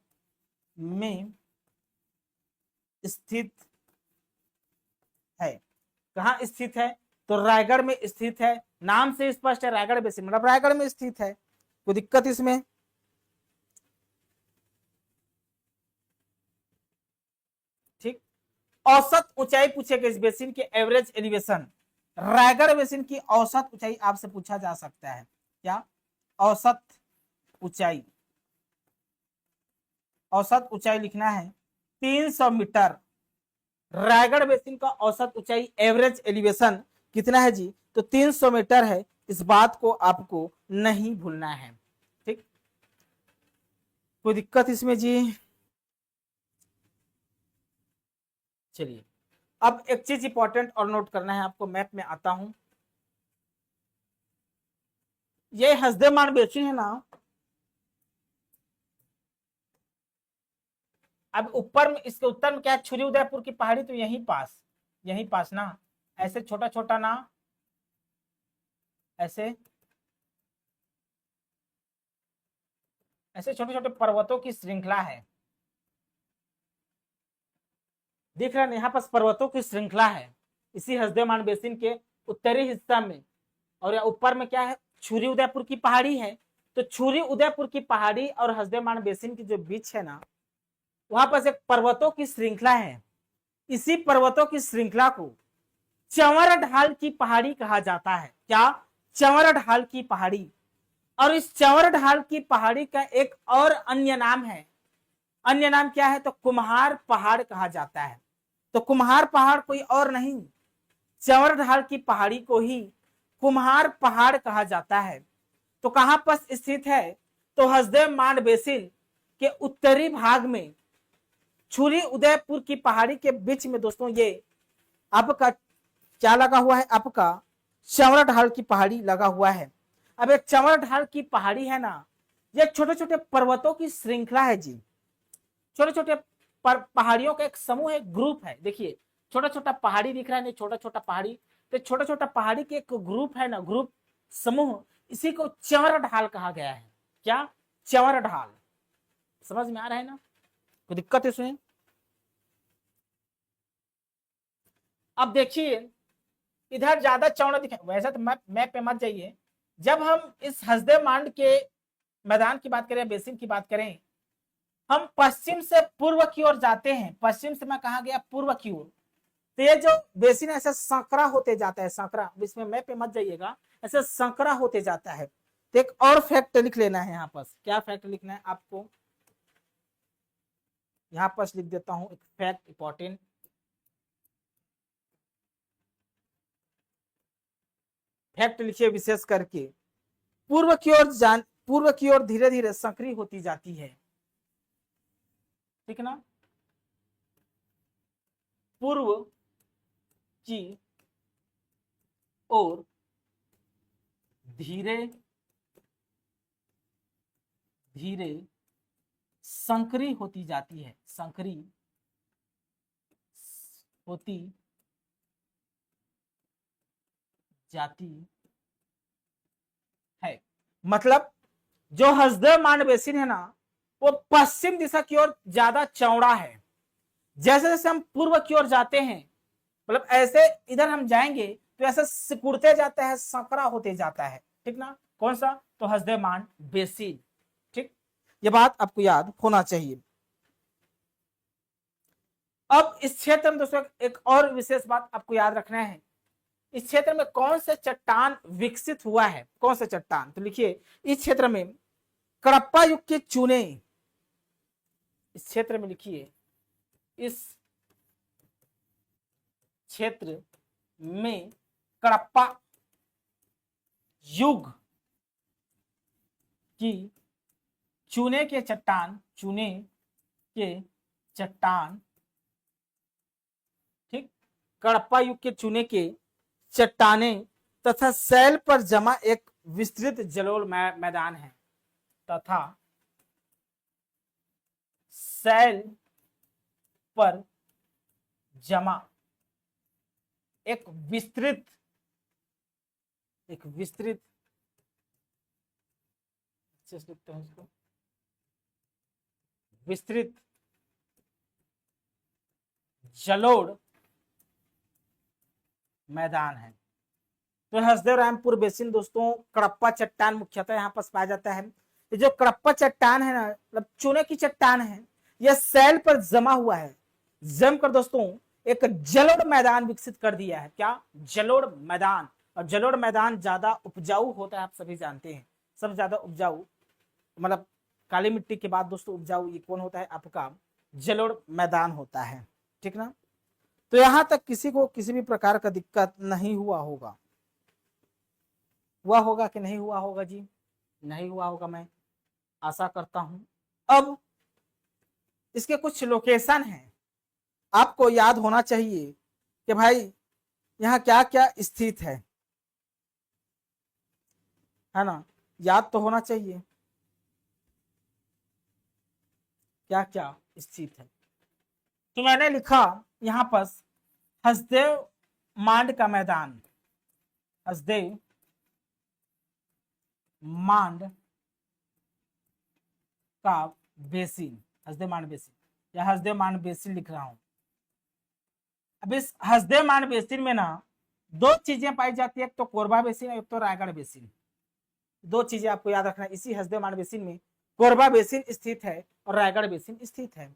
में स्थित है। कहाँ स्थित है? तो रायगढ़ में स्थित है। नाम से स्पष्ट है, रायगढ़ बेसिन मतलब रायगढ़ में स्थित है। कोई दिक्कत इसमें? ठीक। औसत ऊंचाई पूछेगा इस बेसिन के, एवरेज एलिवेशन। रायगढ़ बेसिन की औसत ऊंचाई आपसे पूछा जा सकता है। क्या? औसत ऊंचाई। औसत ऊंचाई लिखना है 300 मीटर। रायगढ़ बेसिन का औसत ऊंचाई, एवरेज एलिवेशन कितना है जी? तो 300 मीटर है। इस बात को आपको नहीं भूलना है, ठीक। कोई दिक्कत इसमें जी? चलिए अब एक चीज इंपॉर्टेंट और नोट करना है आपको, मैप में आता हूं। ये हसदेव मांड बेसिन है ना, अब ऊपर में इसके उत्तर में क्या है? छुरी उदयपुर की पहाड़ी, तो यहीं पास ना, ऐसे छोटा छोटा ना, ऐसे छोटे छोटे पर्वतों की श्रृंखला है। देख रहे हैं यहाँ पास पर्वतों की श्रृंखला है इसी हसदेव मांड बेसिन के उत्तरी हिस्सा में। और ऊपर में क्या है? छुरी उदयपुर की पहाड़ी है। तो छुरी उदयपुर की पहाड़ी और हसदेव मांड बेसिन की जो बीच है ना, वहां पास एक पर्वतों की श्रृंखला है। इसी पर्वतों की श्रृंखला को चंवर ढाल की पहाड़ी कहा जाता है। क्या? चंवर ढाल की पहाड़ी। और इस चंवर ढाल की पहाड़ी का एक और अन्य नाम है। अन्य नाम क्या है? तो कुम्हार पहाड़ कहा जाता है। तो कुम्हार पहाड़ कोई और नहीं, चंवर ढाल की पहाड़ी को ही कुम्हार पहाड़ कहा जाता है। तो कहां पर स्थित है? तो हसदेव मांड बेसिन के उत्तरी भाग में छुरी उदयपुर की पहाड़ी के बीच में दोस्तों ये आपका क्या लगा हुआ है, आपका चंवरा ढाल की पहाड़ी लगा हुआ है। अब एक चंवरा ढाल की पहाड़ी है ना, ये छोटे छोटे पर्वतों की श्रृंखला है जी, छोटे छोटे पहाड़ियों का एक समूह है, ग्रुप है। देखिए छोटा छोटा पहाड़ी दिख रहा है, छोटा छोटा पहाड़ी, तो छोटा छोटा पहाड़ी के एक ग्रुप है ना, ग्रुप समूह, इसी को चंवरा ढाल कहा गया है। क्या? चंवरा ढाल। समझ में आ रहा है ना? कोई दिक्कत है इसमें? अब देखिए इधर ज्यादा चौड़ा दिखे, वैसे तो मैप पे मत जाइए। जब हम इस हसदेव मांड के मैदान की बात करें, बेसिन की बात करें, हम पश्चिम से पूर्व की ओर जाते हैं। पश्चिम से मैं कहा गया पूर्व की ओर, तो ये जो बेसिन ऐसे संकरा होते जाता है, संकरा, इसमें मैप पे मत जाइएगा, ऐसे संकरा होते जाता है। तो एक और फैक्ट लिख लेना है यहाँ पर। क्या फैक्ट लिखना है आपको? यहाँ पर लिख देता हूं एक फैक्ट इंपॉर्टेंट। फैक्ट लिखिए विशेष करके, पूर्व की ओर धीरे धीरे सक्रिय होती जाती है। ठीक ना? पूर्व की ओर धीरे धीरे संकरी होती जाती है, संकरी होती जाती है। मतलब जो हसदेव मांड बेसिन है ना, वो पश्चिम दिशा की ओर ज्यादा चौड़ा है। जैसे जैसे हम पूर्व की ओर जाते हैं, मतलब ऐसे इधर हम जाएंगे तो ऐसे सिकुड़ते जाता है, संकरा होते जाता है। ठीक ना? कौन सा? तो हसदेव मांड बेसिन। ठीक, ये बात आपको याद होना चाहिए। अब इस क्षेत्र में दोस्तों एक और विशेष बात आपको याद रखना है, इस क्षेत्र में कौन से चट्टान विकसित हुआ है, कौन से चट्टान? तो लिखिए इस क्षेत्र में कडप्पा युग के चूने, इस क्षेत्र में लिखिए, इस क्षेत्र में कडप्पा युग की चूने के चट्टान, चूने के चट्टान, ठीक, कडप्पा युग के चूने के चट्टाने तथा सैल पर जमा एक विस्तृत जलोढ़ मैदान है, तथा सैल पर जमा एक विस्तृत लिखते हैं इसको, विस्तृत जलोढ़ मैदान है। तो हसदेव रामपुर बेसिन दोस्तों कडप्पा चट्टान मुख्यतः यहाँ पर पाया जाता है। ये जो कडप्पा चट्टान है ना, मतलब चूने की चट्टान है, यह सैल पर जमा हुआ है, जमकर दोस्तों एक जलोढ़ मैदान विकसित कर दिया है। क्या? जलोढ़ मैदान। और जलोढ़ मैदान ज्यादा उपजाऊ होता है, आप सभी जानते हैं। सबसे ज्यादा उपजाऊ, मतलब काली मिट्टी के बाद दोस्तों उपजाऊ ये कौन होता है? आपका जलोढ़ मैदान होता है। ठीक ना? तो यहां तक किसी को किसी भी प्रकार का दिक्कत नहीं हुआ होगा। हुआ होगा कि नहीं हुआ होगा जी? नहीं हुआ होगा, मैं आशा करता हूं। अब इसके कुछ लोकेशन हैं, आपको याद होना चाहिए कि भाई यहाँ क्या क्या स्थित है ना? याद तो होना चाहिए क्या क्या स्थित है। तो मैंने लिखा यहां पर हसदेव मांड का मैदान, हसदेव मांड का बेसिन, हसदेव मांड बेसिन या हसदेव मांड बेसिन लिख रहा हूं। अब इस हसदेव मांड बेसिन में ना दो चीजें पाई जाती है, एक तो कोरबा बेसिन और एक तो रायगढ़ बेसिन। दो चीजें आपको याद रखना है, इसी हसदेव मांड बेसिन में कोरबा बेसिन स्थित है और रायगढ़ बेसिन स्थित है।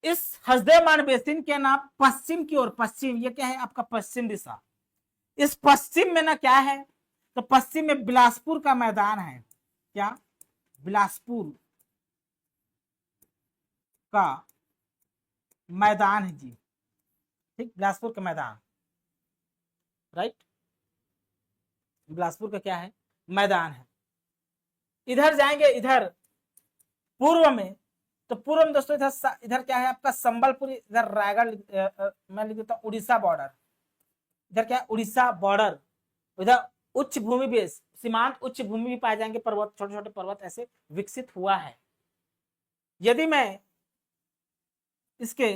इस हसदेव मांड बेसिन के नाम पश्चिम की ओर, पश्चिम, ये क्या है आपका? पश्चिम दिशा। इस पश्चिम में ना क्या है? तो पश्चिम में बिलासपुर का मैदान है। क्या? बिलासपुर का मैदान है जी। ठीक, बिलासपुर का मैदान, राइट, बिलासपुर का क्या है? मैदान है। इधर जाएंगे, इधर पूर्व में तो पूर्व में दोस्तों इधर क्या है आपका संबलपुर, इधर रायगढ़, मैं लिख देता हूँ उड़ीसा बॉर्डर, इधर क्या है उड़ीसा बॉर्डर, इधर उच्च भूमि बेस सीमांत उच्च भूमि भी पाए जाएंगे, पर्वत छोटे छोटे पर्वत ऐसे विकसित हुआ है। यदि मैं इसके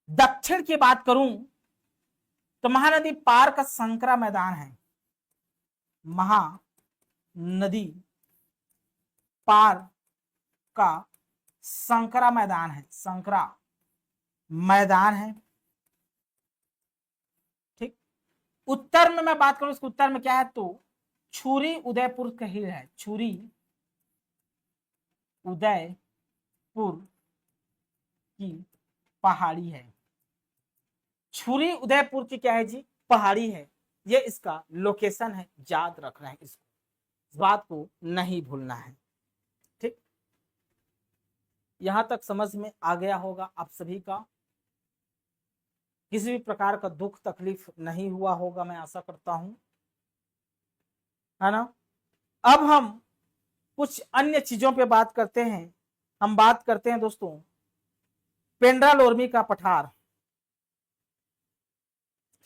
दक्षिण की बात करूं तो महानदी पार का संकरा मैदान है, महानदी पार का संकरा मैदान है, संकरा मैदान है। ठीक, उत्तर में मैं बात करूं, इसके उत्तर में क्या है तो छुरी उदयपुर कही है, छुरी उदयपुर की पहाड़ी है, छुरी उदयपुर की क्या है जी पहाड़ी है, ये इसका लोकेशन है, याद रखना है इसको, इस बात को नहीं भूलना है। ठीक, यहां तक समझ में आ गया होगा आप सभी का, किसी भी प्रकार का दुख तकलीफ नहीं हुआ होगा, मैं आशा करता हूं, है ना। अब हम कुछ अन्य चीजों पे बात करते हैं, हम बात करते हैं दोस्तों पेंड्रा लोरमी का पठार,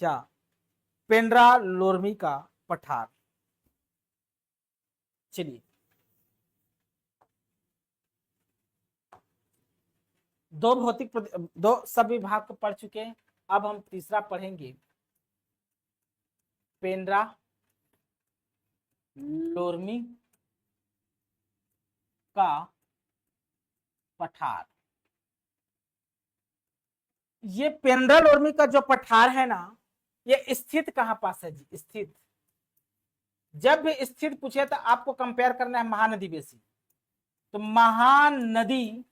क्या पेंड्रा लोरमी का पठार। चलिए, दो सब विभाग को पढ़ चुके हैं, अब हम तीसरा पढ़ेंगे पेंड्रा लोरमी का पठार। ये पेंड्रा लोरमी का जो पठार है ना, ये स्थित कहां पास है जी, स्थित, जब भी स्थित पूछे तो आपको कंपेयर करना है महानदी बेसिन, तो महानदी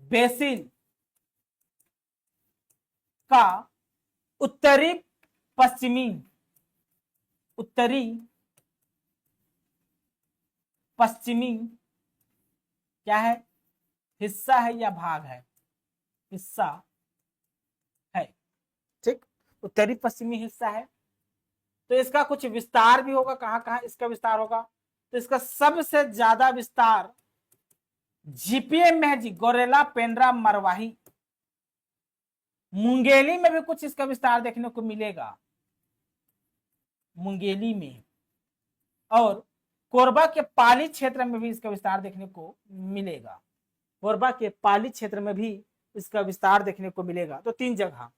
बेसिन का उत्तरी पश्चिमी क्या है हिस्सा है या भाग है, हिस्सा है। ठीक, उत्तरी पश्चिमी हिस्सा है, तो इसका कुछ विस्तार भी होगा, कहां कहां इसका विस्तार होगा, तो इसका सबसे ज्यादा विस्तार जीपीएम में है जी, गोरेला पेंड्रा मरवाही, मुंगेली में भी कुछ इसका विस्तार देखने को मिलेगा, मुंगेली में, और कोरबा के पाली क्षेत्र में भी इसका विस्तार देखने को मिलेगा, कोरबा के पाली क्षेत्र में भी इसका विस्तार देखने को मिलेगा। तो तीन जगह,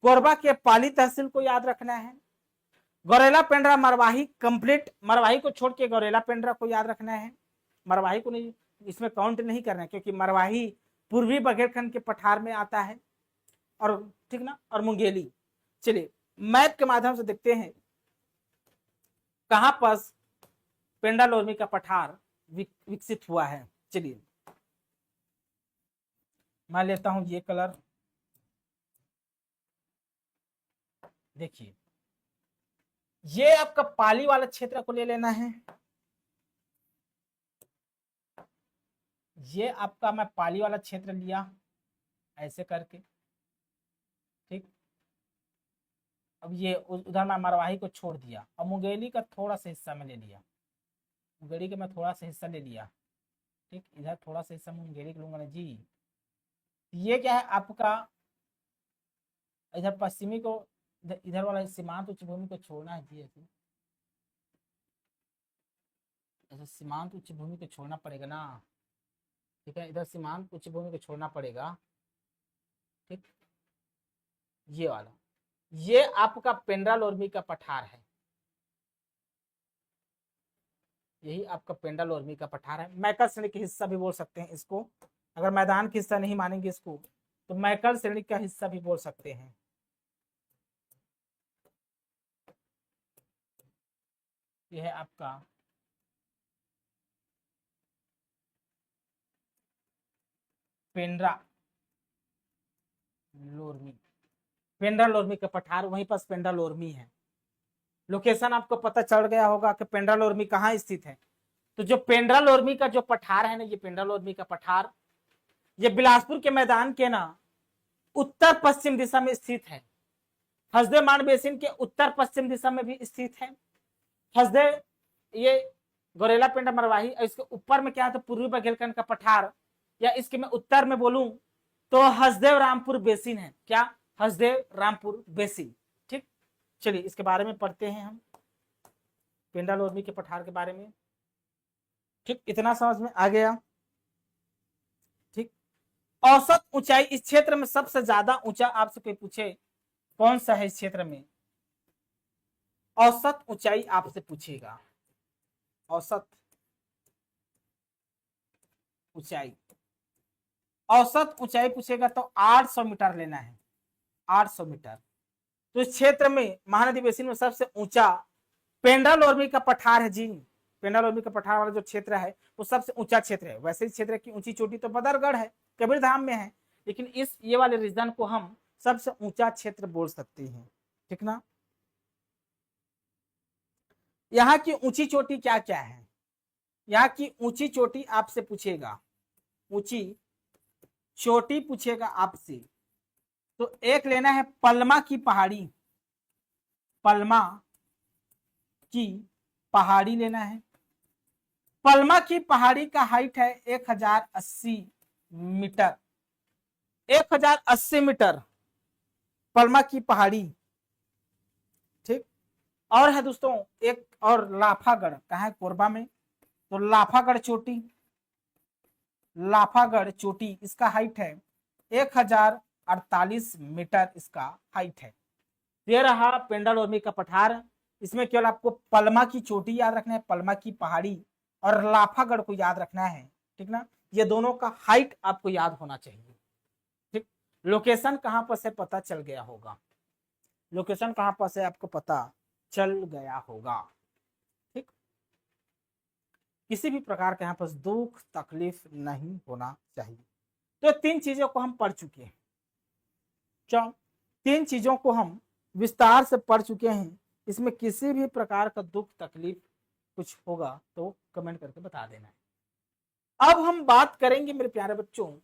कोरबा के पाली तहसील को याद रखना है, गोरेला पेंड्रा मरवाही कंप्लीट, मरवाही को छोड़ के गोरेला पेंड्रा को याद रखना है, मरवाही को नहीं इसमें काउंट नहीं करना है, क्योंकि मरवाही पूर्वी बघेलखंड के पठार में आता है, और ठीक ना, और मुंगेली। चलिए मैप के माध्यम से देखते हैं कहां पर पेंड्रा लोरमी का पठार विकसित हुआ है। चलिए मैं लेता हूं ये कलर, देखिए ये आपका पाली वाला क्षेत्र को ले लेना है, ये आपका मैं पाली वाला क्षेत्र लिया ऐसे करके, ठीक, अब ये उधर मैं मरवाही को छोड़ दिया, अब मुंगेली का थोड़ा सा हिस्सा में ले लिया, मुंगेली का मैं थोड़ा सा हिस्सा ले लिया, ठीक, इधर थोड़ा सा हिस्सा मुंगेली का लूंगा ना जी। ये क्या है आपका, इधर पश्चिमी को, इधर वाला सीमांत उच्च भूमि को छोड़ना है जी, ऐसे सीमांत उच्च भूमि को छोड़ना पड़ेगा ना, ठीक है, इधर सीमांत उच्च भूमि को छोड़ना पड़ेगा, ठीक, ये वाला, ये आपका पेंड्रा लोरमी का पठार है, यही आपका पेंड्रा लोरमी का पठार है। मैकल श्रेणी का हिस्सा भी बोल सकते हैं इसको, अगर मैदान का हिस्सा नहीं मानेंगे इसको तो मैकल श्रेणी का हिस्सा भी बोल सकते हैं। यह है आपका पेंड्रा लोरमी, पेंड्रा लोरमी का पठार, वहीं पर पेंड्रा लोरमी है, लोकेशन आपको पता चल गया होगा कि पेंड्रा लोरमी कहाँ स्थित है। तो जो पेंड्रा लोरमी का जो पठार है ना, ये पेंड्रा लोरमी का पठार, ये बिलासपुर के मैदान के ना उत्तर पश्चिम दिशा में स्थित है, हसदे मान बेसिन के उत्तर पश्चिम दिशा में भी स्थित है, हसदे ये गौरेला पेंड्रा मरवाही, और इसके ऊपर में क्या है तो पूर्वी बघेलखंड का पठार, या इसके मैं उत्तर में बोलूं तो हसदेव रामपुर बेसिन है। क्या? हसदेव रामपुर बेसिन। ठीक, चलिए इसके बारे में पढ़ते हैं हम, पेंड्रा लोरमी के पठार के बारे में। ठीक, इतना समझ में आ गया। ठीक, औसत ऊंचाई इस क्षेत्र में सबसे ज्यादा ऊंचा आपसे कोई पूछे कौन सा है इस क्षेत्र में, औसत ऊंचाई आपसे पूछेगा, औसत ऊंचाई, औसत ऊंचाई पूछेगा तो 800 मीटर लेना है, 800 मीटर। तो इस क्षेत्र में महानदी बेसिन में सबसे ऊंचा पेंड्रा लोरमी का पठार है जी। पेंड्रा लोरमी का पठार वाला जो क्षेत्र है वो सबसे ऊंचा क्षेत्र है। वैसे इस क्षेत्र की ऊंची चोटी तो बदरगढ़ है, कबीरधाम में है, लेकिन इस ये वाले रीजन को हम सबसे ऊंचा क्षेत्र बोल सकते हैं। ठीक ना। यहाँ की ऊंची चोटी क्या क्या है, यहाँ की ऊंची चोटी आपसे पूछेगा, ऊंची चोटी पूछेगा आपसे, तो एक लेना है पलमा की पहाड़ी, पलमा की पहाड़ी लेना है। पलमा की पहाड़ी का हाइट है 1080 मीटर, 1080 मीटर पलमा की पहाड़ी। ठीक, और है दोस्तों एक और लाफागढ़, कहाँ है? कोरबा में। तो लाफागढ़ चोटी, लाफागढ़ चोटी इसका हाइट है 1048 मीटर, इसका हाइट है। ये रहा पेंड्रा लोरमी का पठार। इसमें केवल आपको पलमा की चोटी याद रखना है, पलमा की पहाड़ी और लाफागढ़ को याद रखना है। ठीक ना, ये दोनों का हाइट आपको याद होना चाहिए। ठीक, लोकेशन कहां पर से पता चल गया होगा, लोकेशन कहां पर से आपको पता चल गया होगा। ठीक, किसी भी प्रकार के यहाँ पर दुख तकलीफ नहीं होना चाहिए। तो तीन चीजों को हम पढ़ चुके हैं, तीन चीजों को हम विस्तार से पढ़ चुके हैं। इसमें किसी भी प्रकार का दुख तकलीफ कुछ होगा तो कमेंट करके बता देना है। अब हम बात करेंगे मेरे प्यारे बच्चों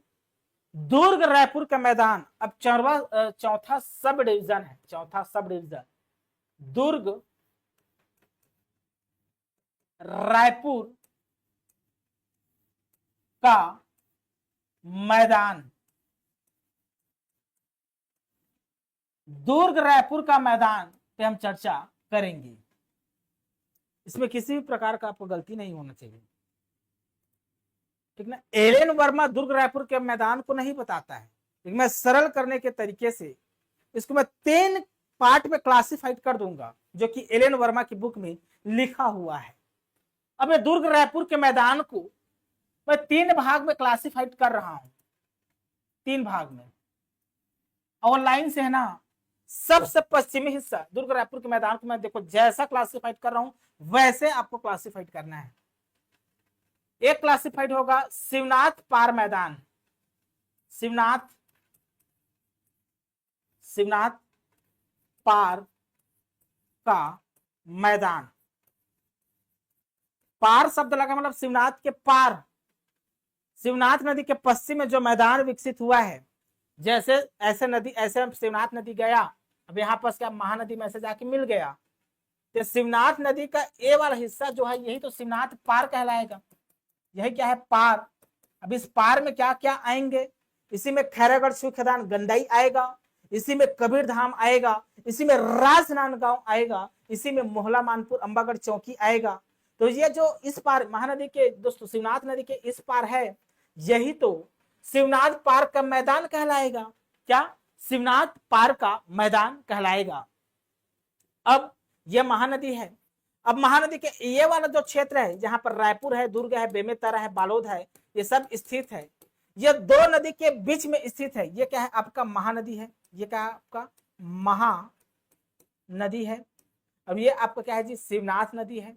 दुर्ग रायपुर का मैदान। अब चौथा सब डिवीजन है, चौथा सब डिवीजन दुर्ग रायपुर का मैदान, दुर्ग रायपुर का मैदान पे हम चर्चा करेंगे। इसमें किसी भी प्रकार का आपको गलती नहीं होना चाहिए। ठीक ना, एल एन वर्मा दुर्ग रायपुर के मैदान को नहीं बताता है, लेकिन मैं सरल करने के तरीके से इसको मैं 3 पार्ट में क्लासिफाइड कर दूंगा, जो कि एल एन वर्मा की बुक में लिखा हुआ है। अब मैं दुर्ग रायपुर के मैदान को मैं 3 भाग में क्लासिफाइड कर रहा हूं, 3 भाग में। और लाइन से है ना, सबसे पश्चिमी हिस्सा दुर्ग रायपुर के मैदान को मैं देखो जैसा क्लासिफाइड कर रहा हूं वैसे आपको क्लासिफाइड करना है। एक क्लासिफाइड होगा शिवनाथ पार मैदान, शिवनाथ पार का मैदान। पार शब्द लगा मतलब शिवनाथ के पार, शिवनाथ नदी के पश्चिम में जो मैदान विकसित हुआ है, जैसे ऐसे नदी, ऐसे शिवनाथ नदी गया, अब यहाँ पर क्या महानदी में ऐसे जाके मिल गया, तो शिवनाथ नदी का ए वाला हिस्सा जो है यही तो शिवनाथ पार कहलाएगा। यही क्या है? पार। अब इस पार में क्या क्या आएंगे? इसी में खैरागढ़ शिवखदान गंडाई आएगा, इसी में कबीरधाम आएगा, इसी में राजनांदगांव आएगा, इसी में मोहला मानपुर अंबागढ़ चौकी आएगा। तो ये जो इस पार महानदी के दोस्तों शिवनाथ नदी के इस पार है, यही तो शिवनाथ पार का मैदान कहलाएगा। क्या? शिवनाथ पार का मैदान कहलाएगा। अब यह महानदी है। अब महानदी के ये वाला जो क्षेत्र है जहां पर रायपुर है, दुर्ग है, बेमेतरा है, बालोद है, ये सब स्थित है, ये 2 नदी के बीच में स्थित है। ये क्या है? आपका महानदी है। ये क्या है? आपका महानदी है। अब ये आपका क्या है जी? शिवनाथ नदी है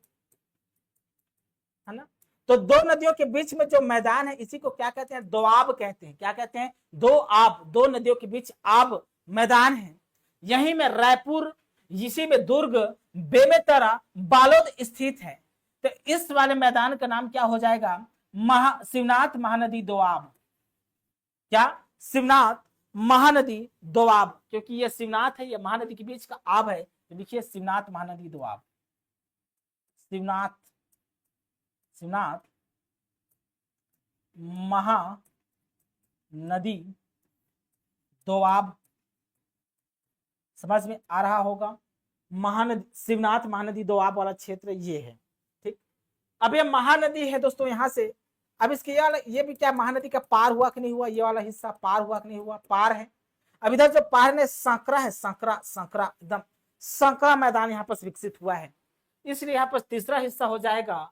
ना। तो 2 नदियों के बीच में जो मैदान है इसी को क्या कहते हैं? दोआब कहते हैं। क्या कहते हैं? दो आब, 2 नदियों के बीच आब मैदान है। यहीं में रायपुर, इसी में दुर्ग, बेमेतरा, बालोद स्थित है। तो इस वाले मैदान का नाम क्या हो जाएगा? शिवनाथ महानदी दोआब। क्या? शिवनाथ महानदी दोआब, क्योंकि यह शिवनाथ है, यह महानदी के बीच का आब है, तो लिखिए शिवनाथ महानदी दोआब, शिवनाथ शिवनाथ महानदी दोआब, समझ में आ रहा होगा। महानदी, शिवनाथ महानदी दोआब वाला क्षेत्र ये है। ठीक, अब ये महानदी है दोस्तों, यहां से अब इसके ये भी क्या महानदी का पार हुआ कि नहीं हुआ, ये वाला हिस्सा पार हुआ कि नहीं हुआ, पार है। अब इधर जो पार ने संकरा है, संकरा संकरा एकदम संकरा मैदान यहाँ पर विकसित हुआ है, इसलिए यहाँ पर तीसरा हिस्सा हो जाएगा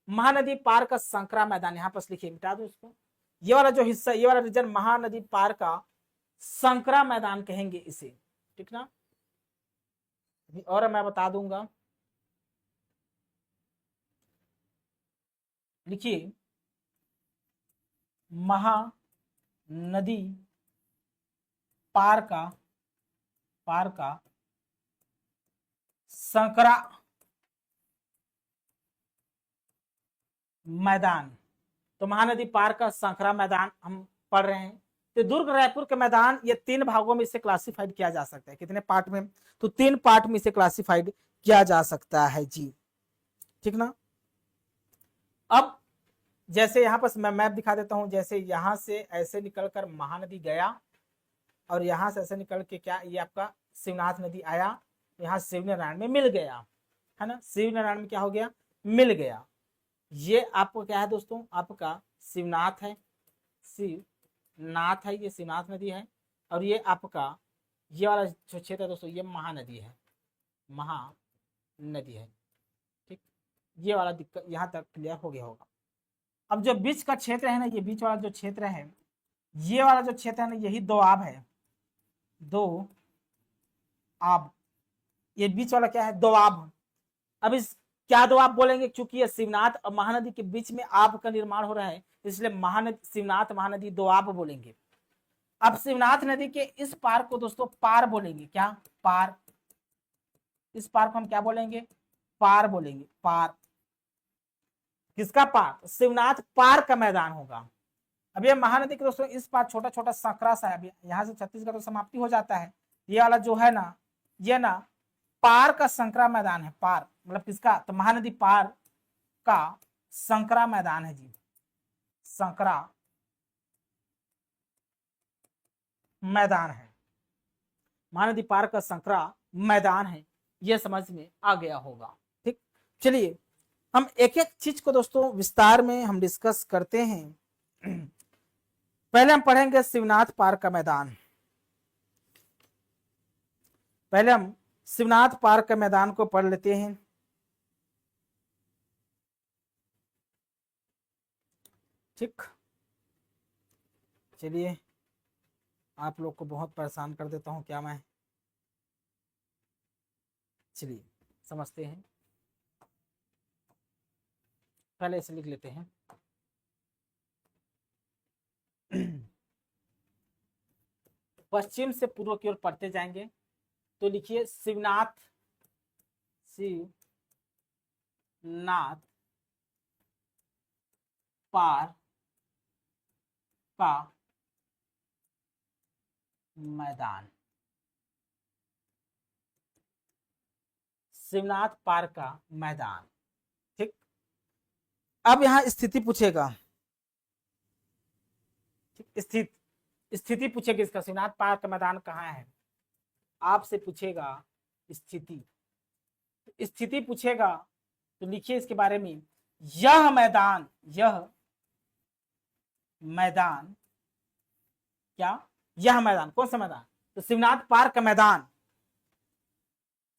महानदी पार का संकरा मैदान। यहाँ पर लिखिए, मिटा दो इसको, ये वाला जो हिस्सा, ये वाला रीजन महानदी पार का संकरा मैदान कहेंगे इसे, ठीक ना। और मैं बता दूंगा, लिखिए महानदी पार का संकरा मैदान। तो महानदी पार का संकरा मैदान हम पढ़ रहे हैं। तो दुर्ग रायपुर के मैदान, ये 3 भागों में इसे क्लासिफाइड किया जा सकता है। कितने पार्ट में? तो 3 पार्ट में इसे क्लासिफाइड किया जा सकता है जी, ठीक ना। अब जैसे यहाँ पर मैं मैप दिखा देता हूं, जैसे यहां से ऐसे निकलकर महानदी गया और यहां से ऐसे निकल के क्या, ये आपका शिवनाथ नदी आया, यहाँ शिवनारायण में मिल गया, है ना। शिवनारायण में क्या हो गया, मिल गया। ये आपको क्या है दोस्तों, आपका शिवनाथ है, शिवनाथ है, ये शिवनाथ नदी है। और ये आपका ये वाला जो क्षेत्र है दोस्तों, ये महानदी है, महानदी है, ठीक। ये वाला दिक्कत यहाँ तक क्लियर हो गया होगा। अब जो बीच का क्षेत्र है ना, ये बीच वाला जो क्षेत्र है, ये वाला जो क्षेत्र है ना, यही दोआब है, दोआब। ये बीच वाला क्या है, दोआब। अब इस क्या दोआब बोलेंगे, क्योंकि ये शिवनाथ और महानदी के बीच में आब का निर्माण हो रहा है, इसलिए महानदी, शिवनाथ महानदी दोआब बोलेंगे। अब शिवनाथ नदी के इस पार को दोस्तों पार बोलेंगे, क्या, पार। इस पार को हम क्या बोलेंगे, पार बोलेंगे, पार। किसका पार, शिवनाथ पार का मैदान होगा। अब ये महानदी के दोस्तों इस पार छोटा छोटा संकरा सा है, अभी यहाँ से छत्तीसगढ़ तो समाप्ति हो जाता है, ये वाला जो है ना, ये ना पार का संकरा मैदान है, पार मतलब किसका, तो महानदी पार का संकरा मैदान है जी, संकरा मैदान है, महानदी पार का संकरा मैदान है। यह समझ में आ गया होगा, ठीक। चलिए हम एक एक चीज को दोस्तों विस्तार में हम डिस्कस करते हैं। पहले हम पढ़ेंगे शिवनाथ पार का मैदान। पहले हम शिवनाथ पार का मैदान को पढ़ लेते हैं। ठीक, चलिए आप लोग को बहुत परेशान कर देता हूं क्या मैं, चलिए समझते हैं। पहले इसे लिख लेते हैं। पश्चिम से पूर्व की ओर पढ़ते जाएंगे, तो लिखिए शिवनाथ, शिवनाथ पार का मैदान, शिवनाथ पार का मैदान, ठीक। अब यहां स्थिति पूछेगा, ठीक, स्थिति पूछेगी इसका, शिवनाथ पार का मैदान कहाँ है, आपसे पूछेगा स्थिति, स्थिति पूछेगा तो लिखिए इसके बारे में, यह मैदान, यह मैदान क्या, यह मैदान कौन सा मैदान, तो शिवनाथ पार का मैदान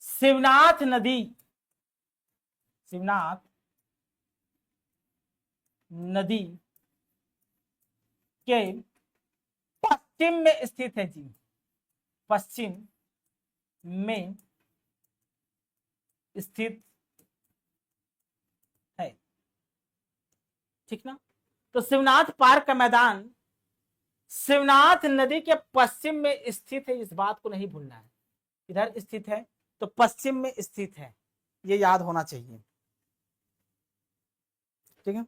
शिवनाथ नदी, शिवनाथ नदी के पश्चिम में स्थित है जी, पश्चिम में स्थित है, ठीक ना। तो शिवनाथ पार का मैदान शिवनाथ नदी के पश्चिम में स्थित है, इस बात को नहीं भूलना है। इधर स्थित है तो पश्चिम में स्थित है, ये याद होना चाहिए, ठीक है।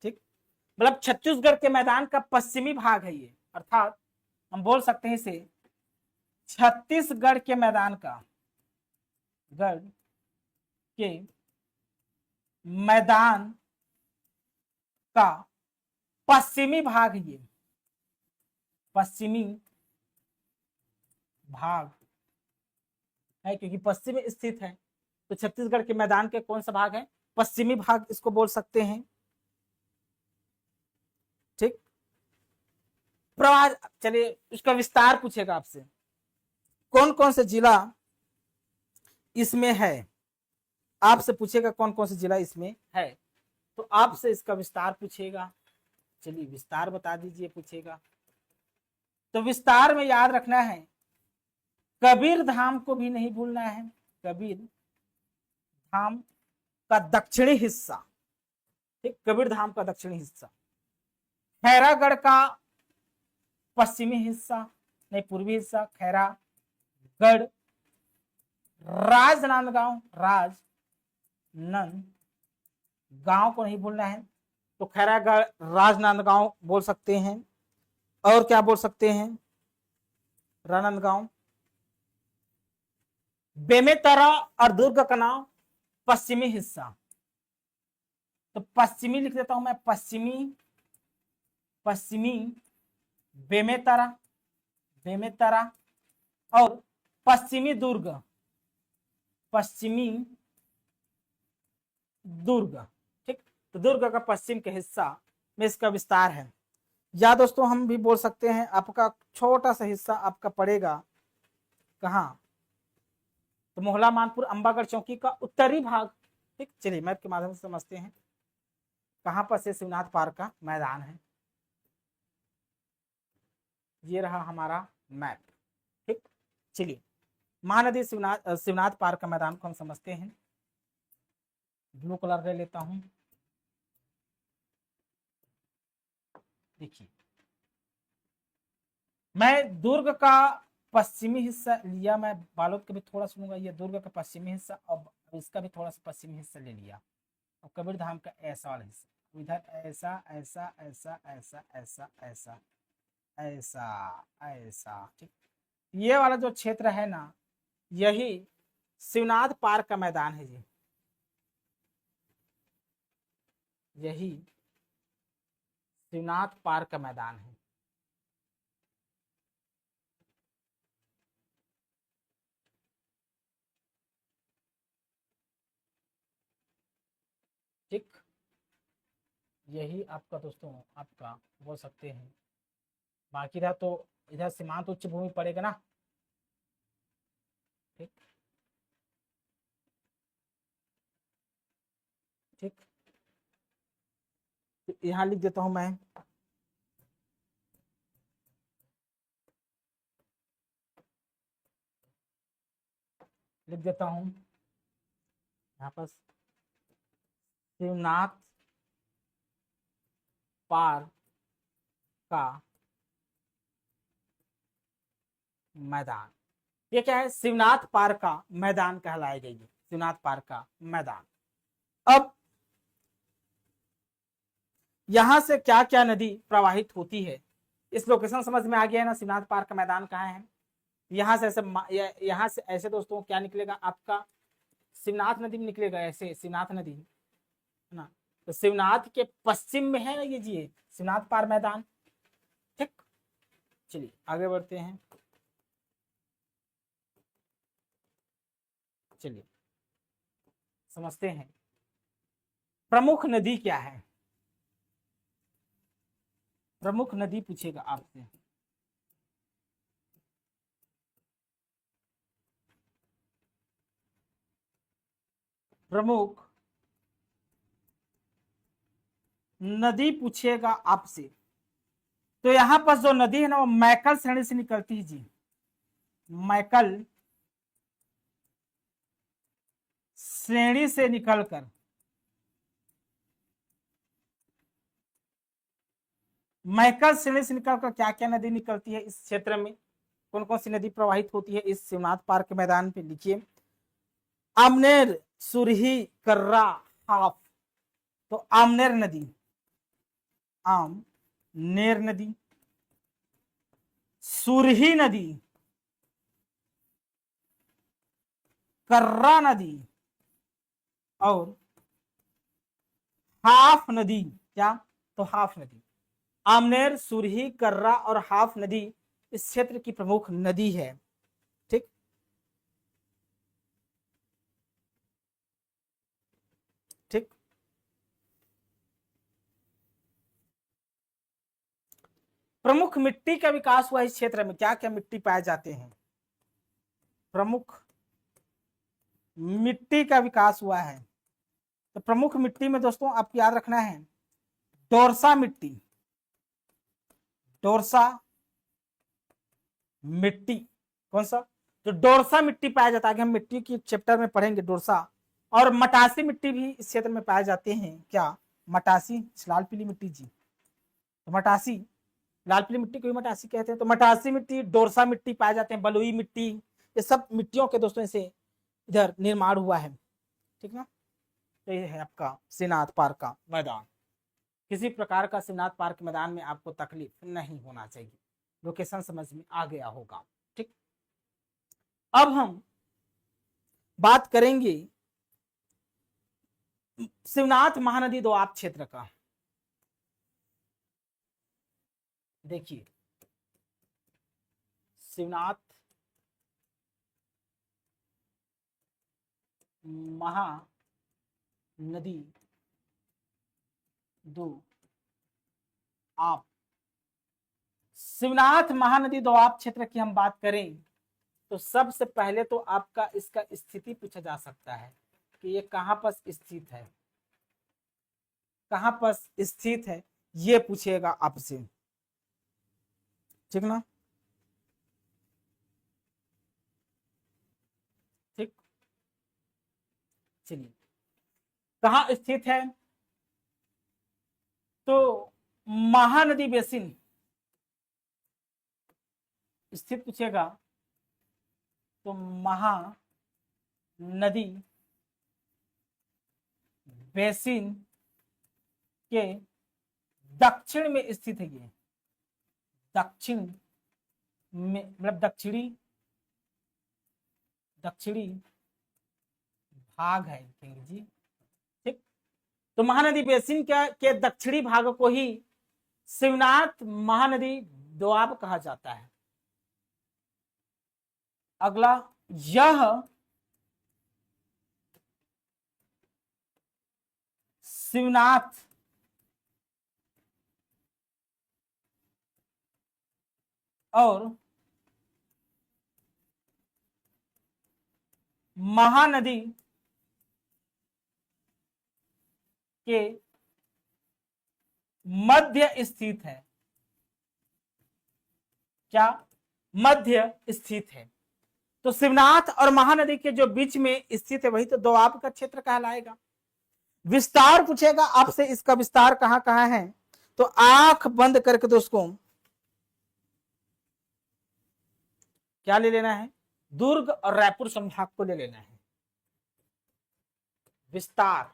ठीक, मतलब छत्तीसगढ़ के मैदान का पश्चिमी भाग है ये, अर्थात हम बोल सकते हैं इसे छत्तीसगढ़ के मैदान का गढ़ के मैदान का पश्चिमी भाग, ये पश्चिमी भाग है क्योंकि पश्चिम में स्थित है, तो छत्तीसगढ़ के मैदान के कौन सा भाग है, पश्चिमी भाग इसको बोल सकते हैं। ठीक, प्रवाह, चलिए इसका विस्तार पूछेगा आपसे, कौन कौन से जिला इसमें है, आपसे पूछेगा कौन कौन से जिला इसमें है, तो आपसे इसका विस्तार पूछेगा। चलिए विस्तार बता दीजिए, पूछेगा तो विस्तार में याद रखना है, कबीर धाम को भी नहीं भूलना है, कबीर धाम का दक्षिणी हिस्सा, ठीक, कबीर धाम का दक्षिणी हिस्सा, खैरागढ़ का पश्चिमी हिस्सा, नहीं पूर्वी हिस्सा, खैरागढ़, राजनांदगांव, राजनांदगांव को नहीं भूलना है, तो खैरागढ़ राजनांदगांव बोल सकते हैं। और क्या बोल सकते हैं, राजनांदगांव, बेमेतरा और दुर्ग का नाम पश्चिमी हिस्सा, तो पश्चिमी लिख देता हूं मैं, पश्चिमी, पश्चिमी बेमेतरा, बेमेतरा, और पश्चिमी दुर्ग, पश्चिमी दुर्ग, ठीक, तो दुर्ग का पश्चिम के हिस्सा में इसका विस्तार है। या दोस्तों हम भी बोल सकते हैं, आपका छोटा सा हिस्सा आपका पड़ेगा कहाँ, तो मोहला मानपुर अंबागढ़ चौकी का उत्तरी भाग। ठीक, चलिए मैप के माध्यम से समझते हैं कहां पर से शिवनाथ पार्क का मैदान है। ये रहा हमारा मैप। ठीक, चलिए महानदी शिवनाथ पार्क का मैदान को हम समझते हैं। ब्लू कलर ले लेता हूं, देखिए मैं दुर्ग का पश्चिमी हिस्सा लिया, मैं बालोद का भी थोड़ा सुनूंगा, ये दुर्ग का पश्चिमी हिस्सा, अब इसका भी थोड़ा सा पश्चिमी हिस्सा ले लिया, और कबीर धाम का ऐसा वाला हिस्सा, इधर ऐसा ऐसा ऐसा ऐसा ऐसा ऐसा ऐसा ऐसा, ठीक, ये वाला जो क्षेत्र है ना, यही शिवनाथ पार्क का मैदान है जी, यही शिवनाथ पार्क का मैदान है। ठीक, यही आपका दोस्तों आपका बोल सकते हैं, बाकी रहा तो इधर सीमांत उच्च भूमि पड़ेगा ना। ठीक, ठीक, तो यहाँ लिख देता हूं मैं, लिख देता हूं यहाँ पर शिवनाथ पार्क का मैदान, ये क्या है, शिवनाथ पार्क का मैदान कहलाएगा, ये शिवनाथ पार्क का मैदान। अब यहां से क्या क्या नदी प्रवाहित होती है, इस लोकेशन समझ में आ गया है ना, शिवनाथ पार्क का मैदान कहाँ है। यहाँ से ऐसे, यहाँ से ऐसे दोस्तों क्या निकलेगा आपका, शिवनाथ नदी में निकलेगा, ऐसे शिवनाथ नदी है ना, तो शिवनाथ के पश्चिम में है ना ये जी शिवनाथ पार्क मैदान। ठीक, चलिए आगे बढ़ते हैं, चलिए समझते हैं प्रमुख नदी क्या है, प्रमुख नदी पूछेगा आपसे। प्रमुख नदी पूछेगा आपसे, तो यहां पर जो नदी है ना वो मैकल श्रेणी से निकलती है जी, मैकल श्रेणी से निकलकर मैकल श्रेणी से निकलकर क्या क्या नदी निकलती है इस क्षेत्र में, कौन कौन सी नदी प्रवाहित होती है इस शिवनाथ पार्क के मैदान पे, लिखिए आमनेर, सुरही, कर्रा, हाफ, तो आमनेर नदी, आमनेर नदी, सुरही नदी, कर्रा नदी और हाफ नदी, क्या, तो हाफ नदी, आमनेर, सुरही, कर्रा और हाफ नदी इस क्षेत्र की प्रमुख नदी है। ठीक, ठीक। प्रमुख मिट्टी का विकास हुआ इस क्षेत्र में, क्या क्या मिट्टी पाए जाते हैं? प्रमुख मिट्टी का विकास हुआ है, तो प्रमुख मिट्टी में दोस्तों आपको याद रखना है डोरसा मिट्टी, डोरसा मिट्टी, कौन सा, तो डोरसा मिट्टी पाया जाता है। आगे हम मिट्टी की चैप्टर में पढ़ेंगे डोरसा। और मटासी मिट्टी भी इस क्षेत्र में पाए जाते हैं, क्या, मटासी, लाल पीली मिट्टी जी, तो मटासी, लाल पीली मिट्टी को भी मटासी कहते हैं, तो मटासी मिट्टी, डोरसा मिट्टी पाए जाते हैं, बलुई मिट्टी, ये सब मिट्टियों के दोस्तों से इधर निर्माण हुआ है। ठीक ना, तो ये है आपका श्रीनाथ पार्क का मैदान। किसी प्रकार का श्रीनाथ पार्क के मैदान में आपको तकलीफ नहीं होना चाहिए, लोकेशन समझ में आ गया होगा। ठीक, अब हम बात करेंगे शिवनाथ महानदी दोआब क्षेत्र का। देखिए, शिवनाथ महानदी दोआब, शिवनाथ महानदी दोआब क्षेत्र की हम बात करें तो सबसे पहले तो आपका इसका स्थिति पूछा जा सकता है कि ये कहां पर स्थित है, कहां पर स्थित है, ये पूछेगा आपसे। ठीक ना, ठीक, चलिए, कहां स्थित है, तो महानदी बेसिन स्थित पूछेगा, तो महानदी बेसिन के दक्षिण में स्थित है। ये दक्षिण में मतलब दक्षिणी भाग है जी। ठीक, तो महानदी बेसिन के दक्षिणी भाग को ही शिवनाथ महानदी दोआब कहा जाता है। अगला, यह शिवनाथ और महानदी के मध्य स्थित है, क्या, मध्य स्थित है। तो शिवनाथ और महानदी के जो बीच में स्थित है वही तो दोआब का क्षेत्र कहलाएगा। विस्तार पूछेगा आपसे, इसका विस्तार कहां कहां है, तो आंख बंद करके दोस्तों क्या ले लेना है, दुर्ग और रायपुर संभाग को ले लेना है। विस्तार,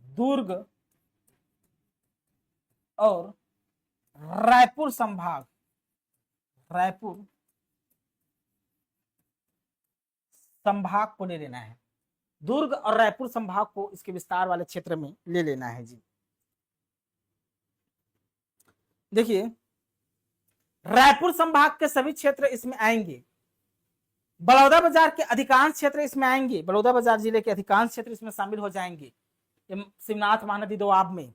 दुर्ग और रायपुर संभाग, रायपुर संभाग को ले लेना है। दुर्ग और रायपुर संभाग को इसके विस्तार वाले क्षेत्र में ले लेना है जी। देखिए, रायपुर संभाग के सभी क्षेत्र इसमें आएंगे, बड़ौदा बाजार के अधिकांश क्षेत्र इसमें आएंगे, बड़ौदा बाजार जिले के अधिकांश क्षेत्र इसमें शामिल हो जाएंगे शिवनाथ महानदी दोआब में।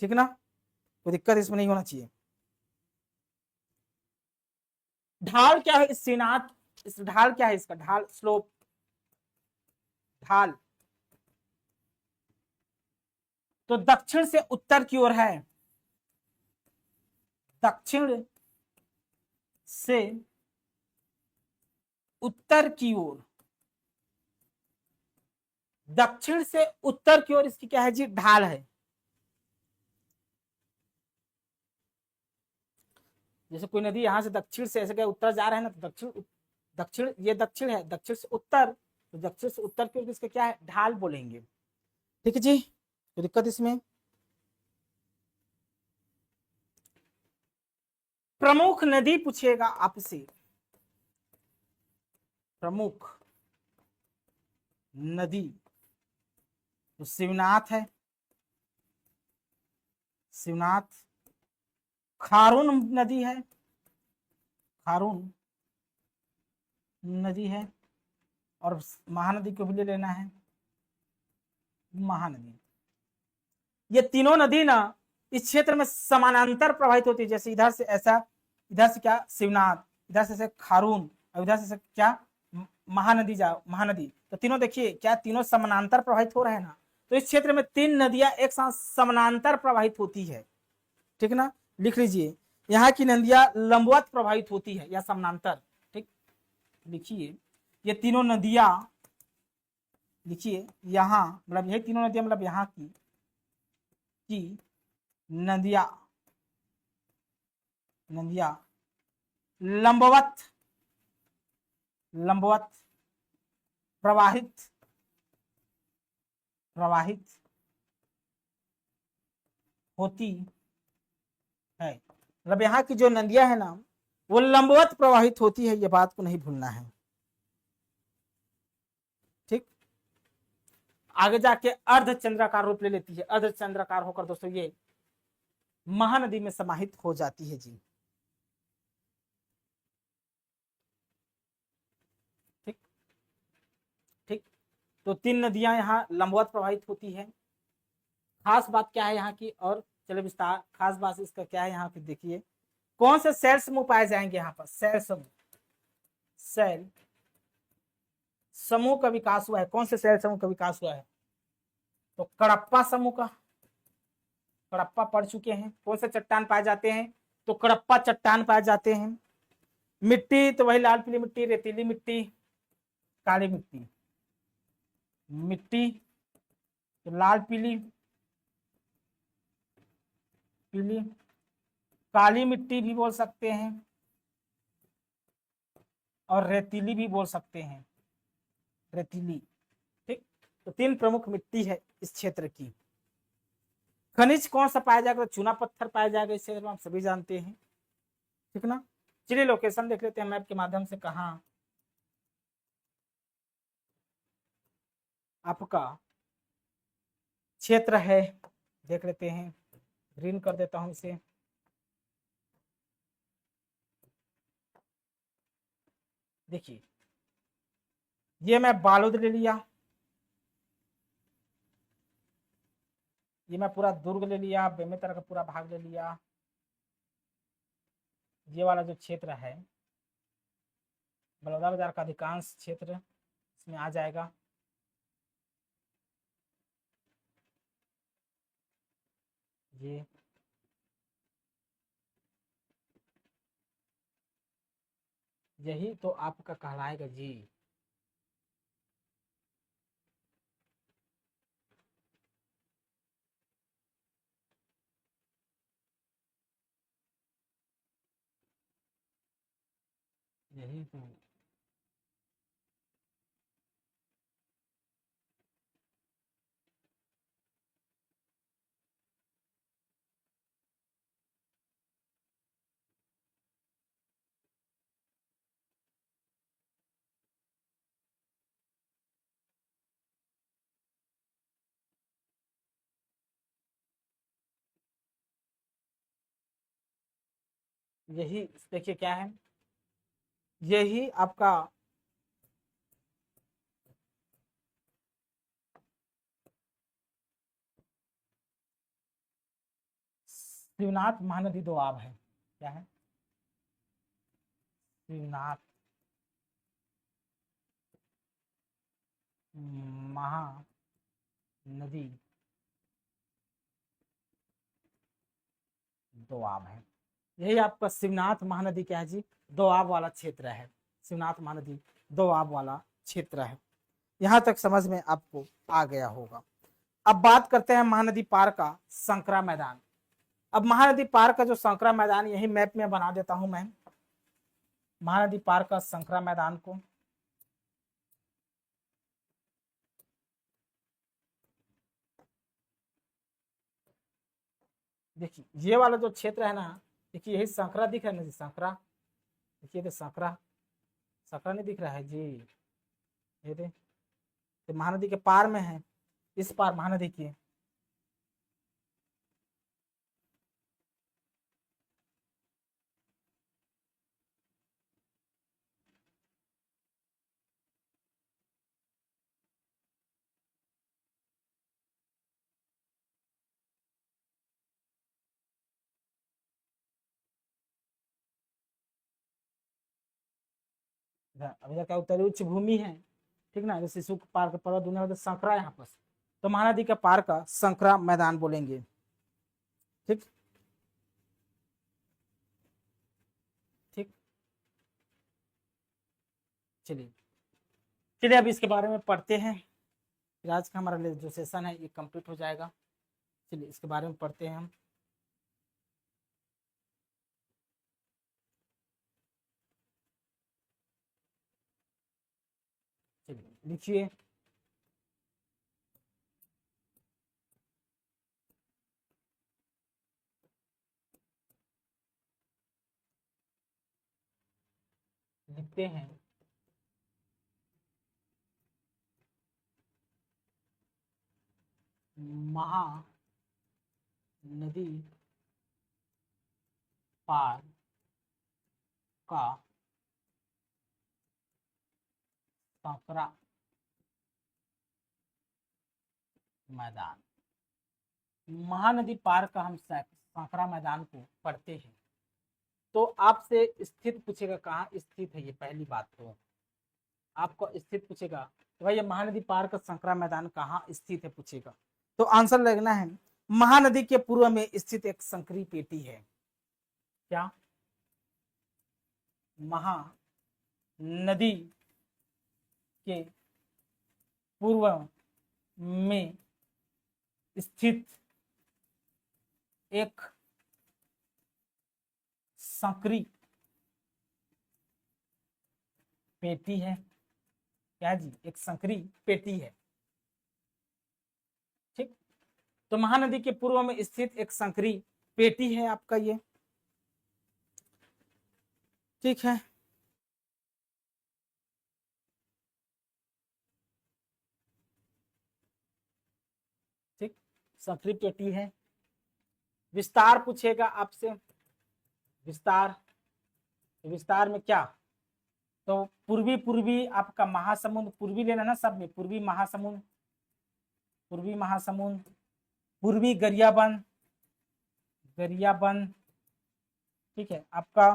ठीक ना, कोई दिक्कत इसमें नहीं होना चाहिए। ढाल क्या है इस शिवनाथ, इस ढाल क्या है, इसका ढाल, स्लोप, ढाल, तो दक्षिण से उत्तर की ओर है, दक्षिण से उत्तर की ओर, दक्षिण से उत्तर की ओर इसकी क्या है जी, ढाल है। जैसे कोई नदी यहां से दक्षिण से ऐसे उत्तर जा रहा है ना, तो दक्षिण, दक्षिण, ये दक्षिण है, दक्षिण से उत्तर, तो दक्षिण से उत्तर की ओर इसका क्या है, ढाल बोलेंगे। ठीक है जी, तो दिक्कत इसमें, प्रमुख नदी पूछेगा आपसे, प्रमुख नदी तो शिवनाथ है, शिवनाथ। खारून नदी है, खारून नदी है, और महानदी को भी ले लेना है, महानदी। ये तीनों नदी ना इस क्षेत्र में समानांतर प्रवाहित होती है, जैसे इधर से ऐसा, इधर से क्या शिवनाथ, इधर से खारून, और इधर से क्या महानदी, जाओ महानदी। तो तीनों देखिए क्या तीनों समानांतर प्रवाहित हो रहे हैं ना। तो इस क्षेत्र में तीन नदियां एक साथ समानांतर प्रवाहित होती है, ठीक ना। लिख लीजिए, यहाँ की नदियां लंबवत प्रवाहित होती है या समानांतर, ठीक। लिखिए ये तीनों नदियां, लिखिए यहाँ मतलब यही तीनों नदियां मतलब यहाँ की नदियां, नदियां लंबवत, लंबवत प्रवाहित, प्रवाहित होती है। मतलब यहाँ की जो नदियां है ना वो लंबवत प्रवाहित होती है, ये बात को नहीं भूलना है, ठीक। आगे जाके अर्धचंद्राकार रूप ले लेती है, अर्धचंद्राकार होकर दोस्तों ये महानदी में समाहित हो जाती है जी, ठीक ठीक। तो तीन नदियां यहाँ लंबवत प्रवाहित होती है। खास बात क्या है यहाँ की, और चले विस्तार, खास बात इसका क्या है यहाँ पे देखिए, कौन से शैल समूह पाए जाएंगे यहाँ पर, शैल समूह, शैल समूह का विकास हुआ है। कौन से शैल समूह का विकास हुआ है, तो कडप्पा समूह का, कडप्पा पढ़ चुके हैं। कौन से चट्टान पाए जाते हैं, तो कडप्पा चट्टान पाए जाते हैं। मिट्टी तो वही लाल पीली मिट्टी, रेतीली मिट्टी, काली मिट्टी, मिट्टी तो लाल पीली, पीली, काली मिट्टी भी बोल सकते हैं, और रेतीली भी बोल सकते हैं, रेतीली, ठीक। तो तीन प्रमुख मिट्टी है इस क्षेत्र की। खनिज कौन सा पाया जाएगा, तो चूना पत्थर पाया जाएगा इस क्षेत्र में, आप सभी जानते हैं, ठीक ना। चलिए लोकेशन देख लेते हैं मैप के माध्यम से, कहाँ आपका क्षेत्र है, देख लेते हैं। ग्रीन कर देता हूं इसे, देखिए ये मैं बालूद ले लिया, ये मैं पूरा दुर्ग ले लिया, बेमेतरा का पूरा भाग ले लिया। ये वाला जो क्षेत्र है बलौदा बाजार का अधिकांश क्षेत्र इसमें आ जाएगा। ये यही तो आपका कहलाएगा जी। यही तो, यही देखिए क्या है, यही आपका शिवनाथ महानदी दोआब है। क्या है, शिवनाथ महानदी दोआब है। यही आपका शिवनाथ महानदी क्या है जी, दोआब वाला क्षेत्र है। शिवनाथ महानदी दोआब वाला क्षेत्र है। यहां तक समझ में आपको आ गया होगा। अब बात करते हैं महानदी पार का संकरा मैदान। अब महानदी पार का जो संकरा मैदान, यही मैप में बना देता हूं मैं, महानदी पार का संकरा मैदान को। देखिए ये वाला जो क्षेत्र है ना, देखिए यही सांकरा दिख रहा है ना जी, सांकरा देखिए, तो सांकरा सांकरा नहीं दिख रहा है जी, ये दे, तो महानदी के पार में है, इस पार महानदी की। अभी तक क्या उत्तरी उच्च भूमि है, ठीक ना, जैसे शिशु पार का पर्वत दुनिया में संकरा यहाँ पर, तो महानदी के पार का संकरा मैदान बोलेंगे। ठीक ठीक, चलिए चलिए अब इसके बारे में पढ़ते हैं, फिर आज का हमारा जो सेशन है ये कंप्लीट हो जाएगा। चलिए इसके बारे में पढ़ते हैं हम। चलिए लिखिए, लिखते हैं महानदी पार का संकरा मैदान। महानदी पार का हम सांकरा मैदान को पढ़ते हैं, तो आपसे स्थित पूछेगा कहाँ स्थित है, ये पहली बात तो आपको स्थित पूछेगा, तो भाई ये महानदी पार का सांकरा मैदान कहाँ स्थित है पूछेगा, तो आंसर लगना है महानदी के पूर्व में स्थित एक संकरी पेटी है। क्या? महानदी के पूर्व में स्थित एक संकरी पेटी है। क्या जी? एक संकरी पेटी है। ठीक, तो महानदी के पूर्व में स्थित एक संकरी पेटी है आपका ये। ठीक है, ठीक, संकरी पेटी है। विस्तार पूछेगा आपसे, विस्तार, विस्तार में क्या, तो पूर्वी पूर्वी आपका महासमुंद, पूर्वी लेना ना सब में, पूर्वी महासमुंद, पूर्वी महासमुंद, पूर्वी गरियाबंद, गरियाबंद, ठीक है, आपका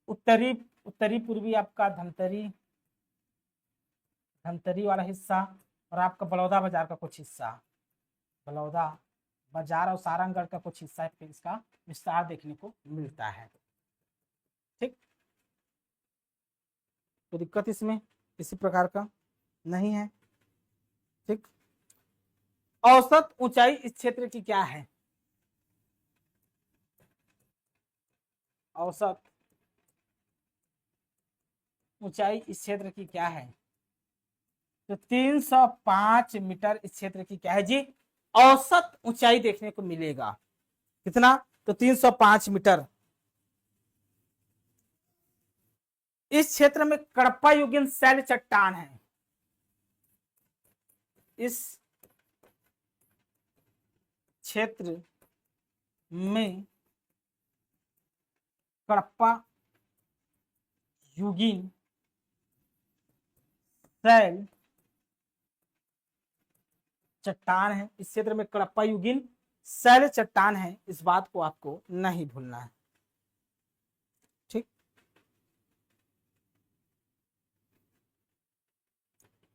उत्तरी, उत्तरी पूर्वी आपका धमतरी, धमतरी वाला हिस्सा, और आपका बलौदा बाजार का कुछ हिस्सा, बलौदा बाजार और सारंगगढ़ का कुछ हिस्सा पे इसका विस्तार देखने को मिलता है। ठीक, तो दिक्कत इसमें किसी प्रकार का नहीं है। ठीक, औसत ऊंचाई इस क्षेत्र की क्या है? औसत ऊंचाई इस क्षेत्र की क्या है? तो 305 मीटर इस क्षेत्र की क्या है जी? औसत ऊंचाई देखने को मिलेगा। कितना? तो 305 मीटर। इस क्षेत्र में कडप्पा युगीन शैल चट्टान है। इस क्षेत्र में कडप्पा युगीन शैल चट्टान है। इस क्षेत्र में कडप्पा युगीन शैल चट्टान है, इस बात को आपको नहीं भूलना है। ठीक,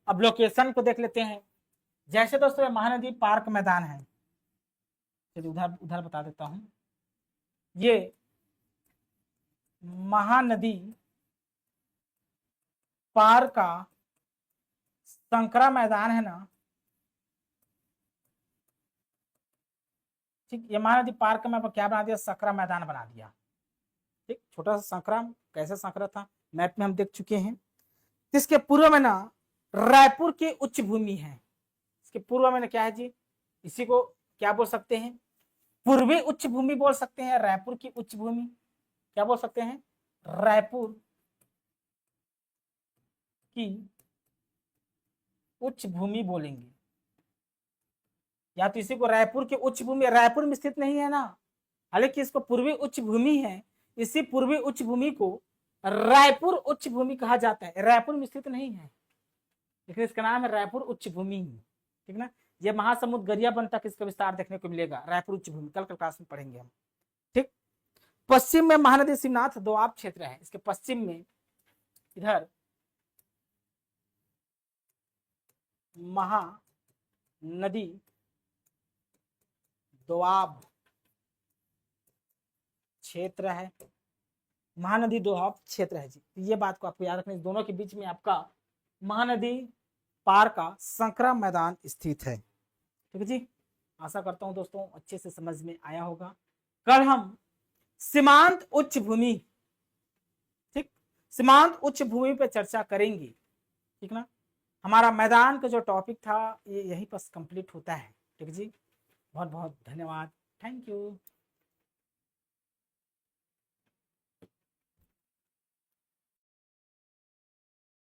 अब लोकेशन को देख लेते हैं। जैसे दोस्तों महानदी पार्क मैदान है, चलिए उधर उधर बता देता हूं, ये महानदी पार का संकरा मैदान है ना, ठीक, ये महानदी पार्क में क्या बना दिया? संकरा मैदान बना दिया। ठीक, छोटा सा संकरा, कैसे संकरा था मैप में हम देख चुके हैं। इसके पूर्व में ना रायपुर की उच्च भूमि है। इसके पूर्व में ना क्या है जी? इसी को क्या बोल सकते हैं? पूर्वी उच्च भूमि बोल सकते हैं, रायपुर की उच्च भूमि क्या बोल सकते हैं, रायपुर की उच्च भूमि बोलेंगे। या तो इसी को रायपुर की उच्च भूमि, रायपुर में स्थित नहीं है ना, हालांकि इसको पूर्वी उच्च भूमि है, इसी पूर्वी उच्च भूमि को रायपुर उच्च भूमि कहा जाता है। रायपुर में स्थित नहीं है लेकिन इसका नाम है रायपुर उच्च भूमि, ठीक ना। ये महासमुद्र गरियाबंद तक इसका विस्तार देखने को मिलेगा, रायपुर उच्च भूमि, कल क्लास में पढ़ेंगे हम, ठीक। पश्चिम में महानदी शिवनाथ दोआब क्षेत्र है, इसके पश्चिम में इधर महानदी दोआब क्षेत्र है, महानदी दोआब क्षेत्र है जी। ये बात को आपको याद रखना, दोनों के बीच में आपका महानदी पार का संकरा मैदान स्थित है, ठीक है जी। आशा करता हूं दोस्तों अच्छे से समझ में आया होगा। कल हम सीमांत उच्च भूमि, ठीक, सीमांत उच्च भूमि पर चर्चा करेंगे, ठीक ना। हमारा मैदान का जो टॉपिक था ये यहीं पर कंप्लीट होता है, ठीक है जी। बहुत बहुत धन्यवाद, थैंक यू।